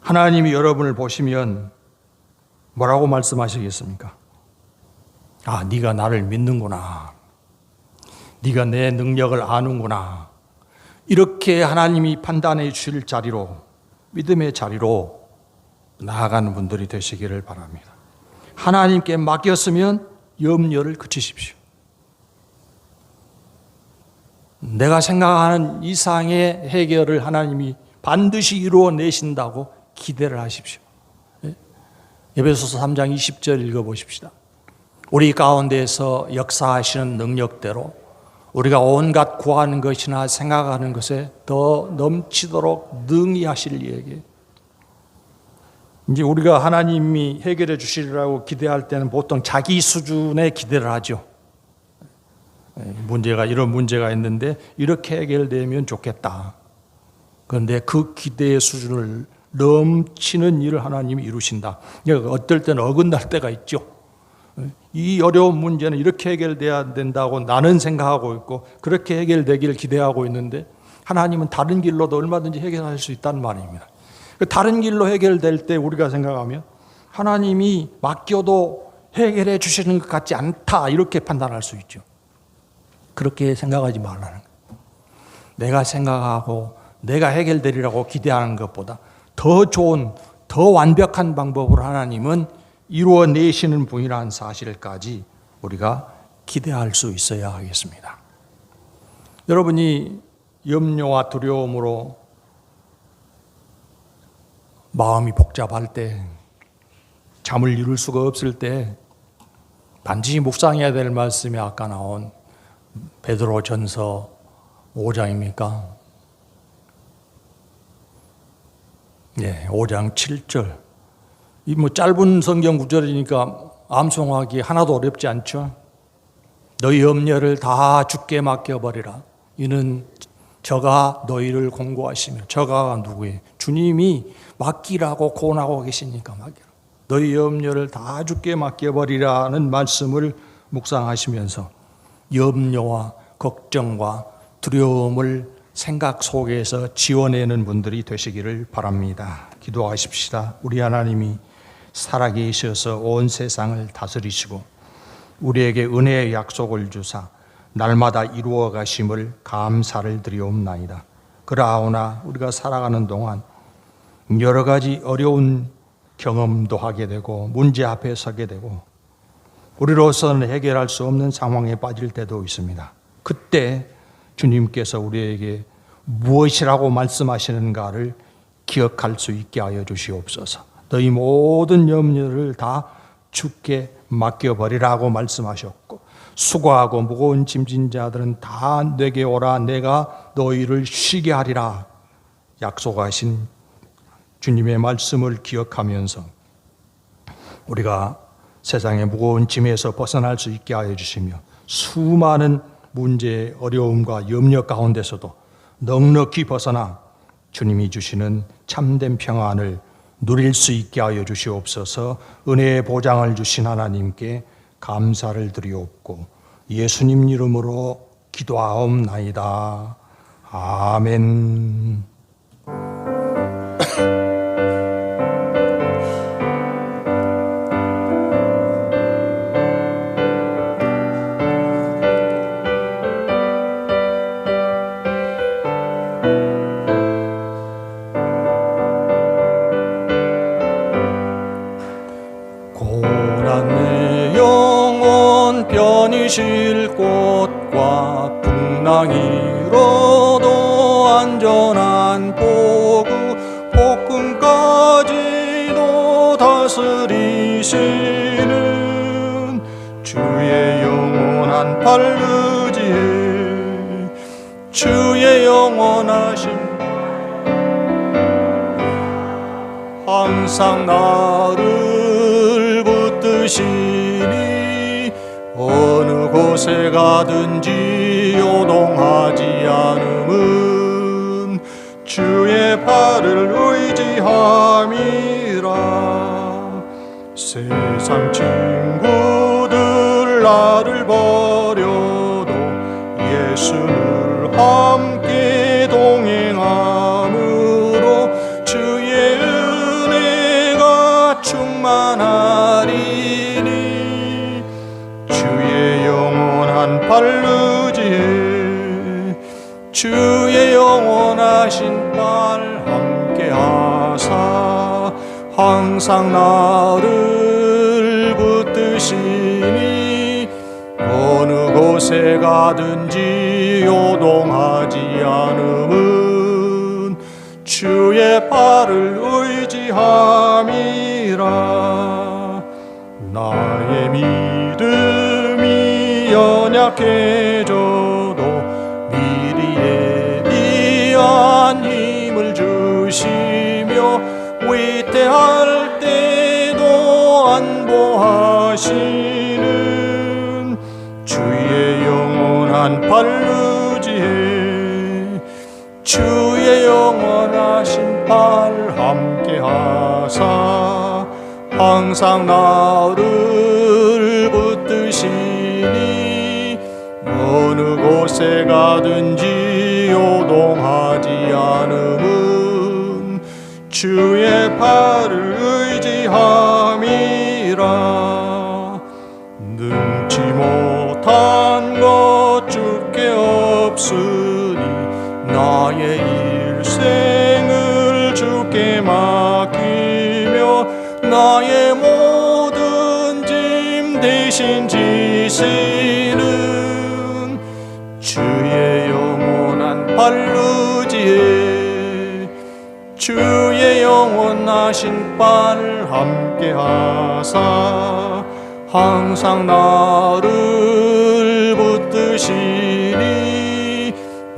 하나님이 여러분을 보시면 뭐라고 말씀하시겠습니까? 아, 네가 나를 믿는구나. 네가 내 능력을 아는구나. 이렇게 하나님이 판단해 주실 자리로, 믿음의 자리로 나아가는 분들이 되시기를 바랍니다. 하나님께 맡겼으면 염려를 그치십시오. 내가 생각하는 이상의 해결을 하나님이 반드시 이루어내신다고 기대를 하십시오. 에베소서 3장 20절 읽어보십시다. 우리 가운데에서 역사하시는 능력대로 우리가 온갖 구하는 것이나 생각하는 것에 더 넘치도록 능히 하실 이에게. 이제 우리가 하나님이 해결해 주시리라고 기대할 때는 보통 자기 수준의 기대를 하죠. 이런 문제가 있는데 이렇게 해결되면 좋겠다. 그런데 그 기대의 수준을 넘치는 일을 하나님이 이루신다. 어떨 때는 어긋날 때가 있죠. 이 어려운 문제는 이렇게 해결돼야 된다고 나는 생각하고 있고 그렇게 해결되기를 기대하고 있는데 하나님은 다른 길로도 얼마든지 해결할 수 있다는 말입니다. 다른 길로 해결될 때 우리가 생각하면 하나님이 맡겨도 해결해 주시는 것 같지 않다 이렇게 판단할 수 있죠. 그렇게 생각하지 말라는 거예요. 내가 생각하고 내가 해결되리라고 기대하는 것보다 더 좋은, 더 완벽한 방법으로 하나님은 이루어내시는 분이라는 사실까지 우리가 기대할 수 있어야 하겠습니다. 여러분이 염려와 두려움으로 마음이 복잡할 때, 잠을 이룰 수가 없을 때 반드시 묵상해야 될 말씀이 아까 나온 베드로전서 5장입니까? 네, 5장 7절. 이 짧은 성경 구절이니까 암송하기 하나도 어렵지 않죠? 너희 염려를 다 주께 맡겨버리라. 이는 저가 너희를 공고하시며. 저가 누구예요? 주님이 맡기라고 권하고 계시니까 맡기라. 너희 염려를 다 주께 맡겨버리라는 말씀을 묵상하시면서 염려와 걱정과 두려움을 생각 속에서 지워내는 분들이 되시기를 바랍니다. 기도하십시다. 우리 하나님이 살아계셔서 온 세상을 다스리시고 우리에게 은혜의 약속을 주사 날마다 이루어 가심을 감사를 드리옵나이다. 그러하오나 우리가 살아가는 동안 여러 가지 어려운 경험도 하게 되고 문제 앞에 서게 되고 우리로서는 해결할 수 없는 상황에 빠질 때도 있습니다. 그때 주님께서 우리에게 무엇이라고 말씀하시는가를 기억할 수 있게 하여 주시옵소서. 너희 모든 염려를 다 주께 맡겨버리라고 말씀하셨고 수고하고 무거운 짐진 자들은 다 내게 오라. 내가 너희를 쉬게 하리라. 약속하신 주님의 말씀을 기억하면서 우리가 세상의 무거운 짐에서 벗어날 수 있게 하여 주시며 수많은 문제, 어려움과 염려 가운데서도 넉넉히 벗어나 주님이 주시는 참된 평안을 누릴 수 있게 하여 주시옵소서. 은혜의 보장을 주신 하나님께 감사를 드리옵고 예수님 이름으로 기도하옵나이다. 아멘. 고난 내 영혼 편히 쉴 곳과 풍랑이로도 안전한 포구 폭풍까지도 다스리시는 주의 영원한 팔르지에 주의 영원하신 항상 나를 붙드시니 어느 곳에 가든지 요동하지 않음은 주의 팔을 의지함이라. 세상 친구들 나를 버려도 예수를 함께 동행함으로 주의 은혜가 충만하리니 주의 영원한 팔르지에 주의 영원하신 팔 함께 하사 항상 나를 붙드시니 어느 곳에 가든지 요동하지 않음은 주의 팔을 의지함이라. 나의 믿음이 연약해져도 미리에 대한 힘을 주시며 위태할 때도 안보하시는 주의 영원한 팔르지에 주의 영원하신 팔 함께 하사 항상 나를 붙드시니 어느 곳에 가든지 요동하지 않음은 주의 팔을 의지함이라. 능치 못한 것 주께 없으니 나의 일생을 주께 맡기며 나의 모든 짐 대신 지시는 주의 영원한 팔르지에 주의 영원하신 팔 함께 하사 항상 나를 붙드시니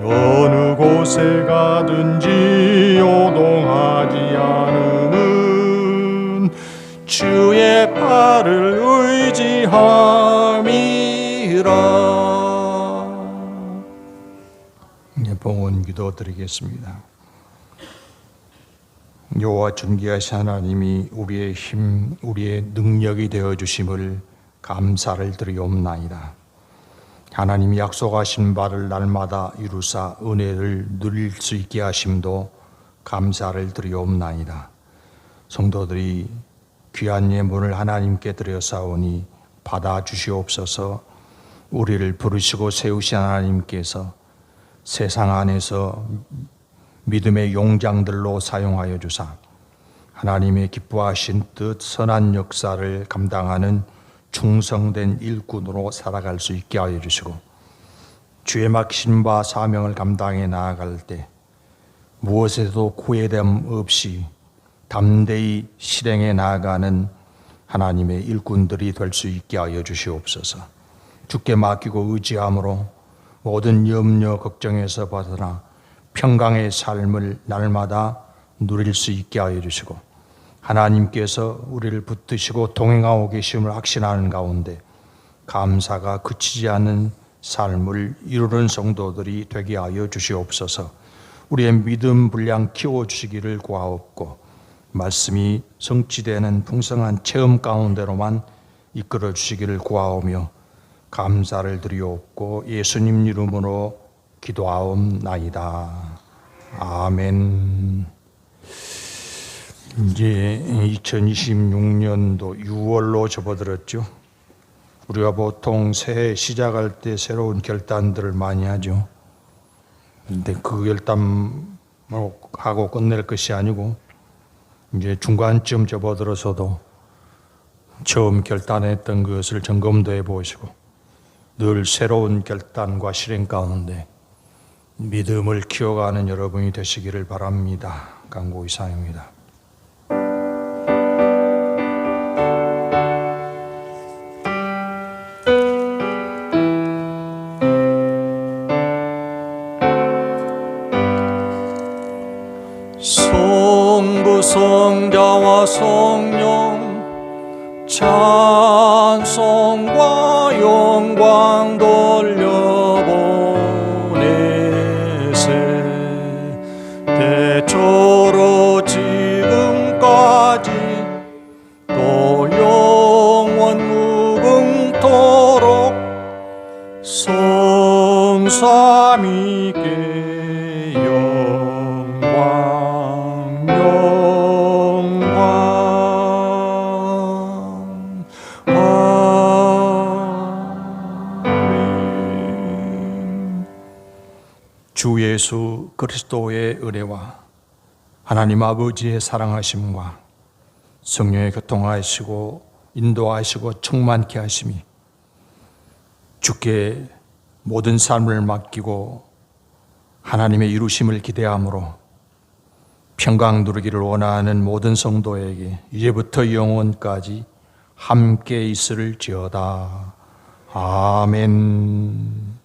어느 곳에 가든지 요동하지 않음은 주의 팔을 의지함이라. 봉헌 기도 드리겠습니다. 여호와 존귀하신 하나님이 우리의 힘, 우리의 능력이 되어 주심을 감사를 드리옵나이다. 하나님이 약속하신 바를 날마다 이루사 은혜를 누릴 수 있게 하심도 감사를 드리옵나이다. 성도들이 귀한 예물을 하나님께 드려사오니 받아 주시옵소서. 우리를 부르시고 세우신 하나님께서 세상 안에서 믿음의 용장들로 사용하여 주사 하나님의 기뻐하신 뜻 선한 역사를 감당하는 충성된 일꾼으로 살아갈 수 있게 하여 주시고 주의 맡기신 바 사명을 감당해 나아갈 때 무엇에도 구애됨 없이 담대히 실행해 나아가는 하나님의 일꾼들이 될 수 있게 하여 주시옵소서. 주께 맡기고 의지함으로 모든 염려 걱정에서 벗어나 평강의 삶을 날마다 누릴 수 있게 하여 주시고 하나님께서 우리를 붙드시고 동행하고 계심을 확신하는 가운데 감사가 그치지 않는 삶을 이루는 성도들이 되게 하여 주시옵소서. 우리의 믿음 분량 키워주시기를 구하옵고 말씀이 성취되는 풍성한 체험 가운데로만 이끌어 주시기를 구하오며 감사를 드리옵고 예수님 이름으로 기도하옵나이다. 아멘. 이제 2026년도 6월로 접어들었죠. 우리가 보통 새해 시작할 때 새로운 결단들을 많이 하죠. 근데 그 결단을 하고 끝낼 것이 아니고 이제 중간쯤 접어들어서도 처음 결단했던 것을 점검도 해보시고 늘 새로운 결단과 실행 가운데 믿음을 키워가는 여러분이 되시기를 바랍니다. 강고 이상입니다. 성부 성자와 성령 찬송과 영광 돌려보내세 대초로 지금까지 또 영원 무궁토록 성삼위께 주 예수 그리스도의 은혜와 하나님 아버지의 사랑하심과 성령의 교통하시고 인도하시고 충만케 하심이 주께 모든 삶을 맡기고 하나님의 이루심을 기대함으로 평강 누리기를 원하는 모든 성도에게 이제부터 영원까지 함께 있을지어다. 아멘.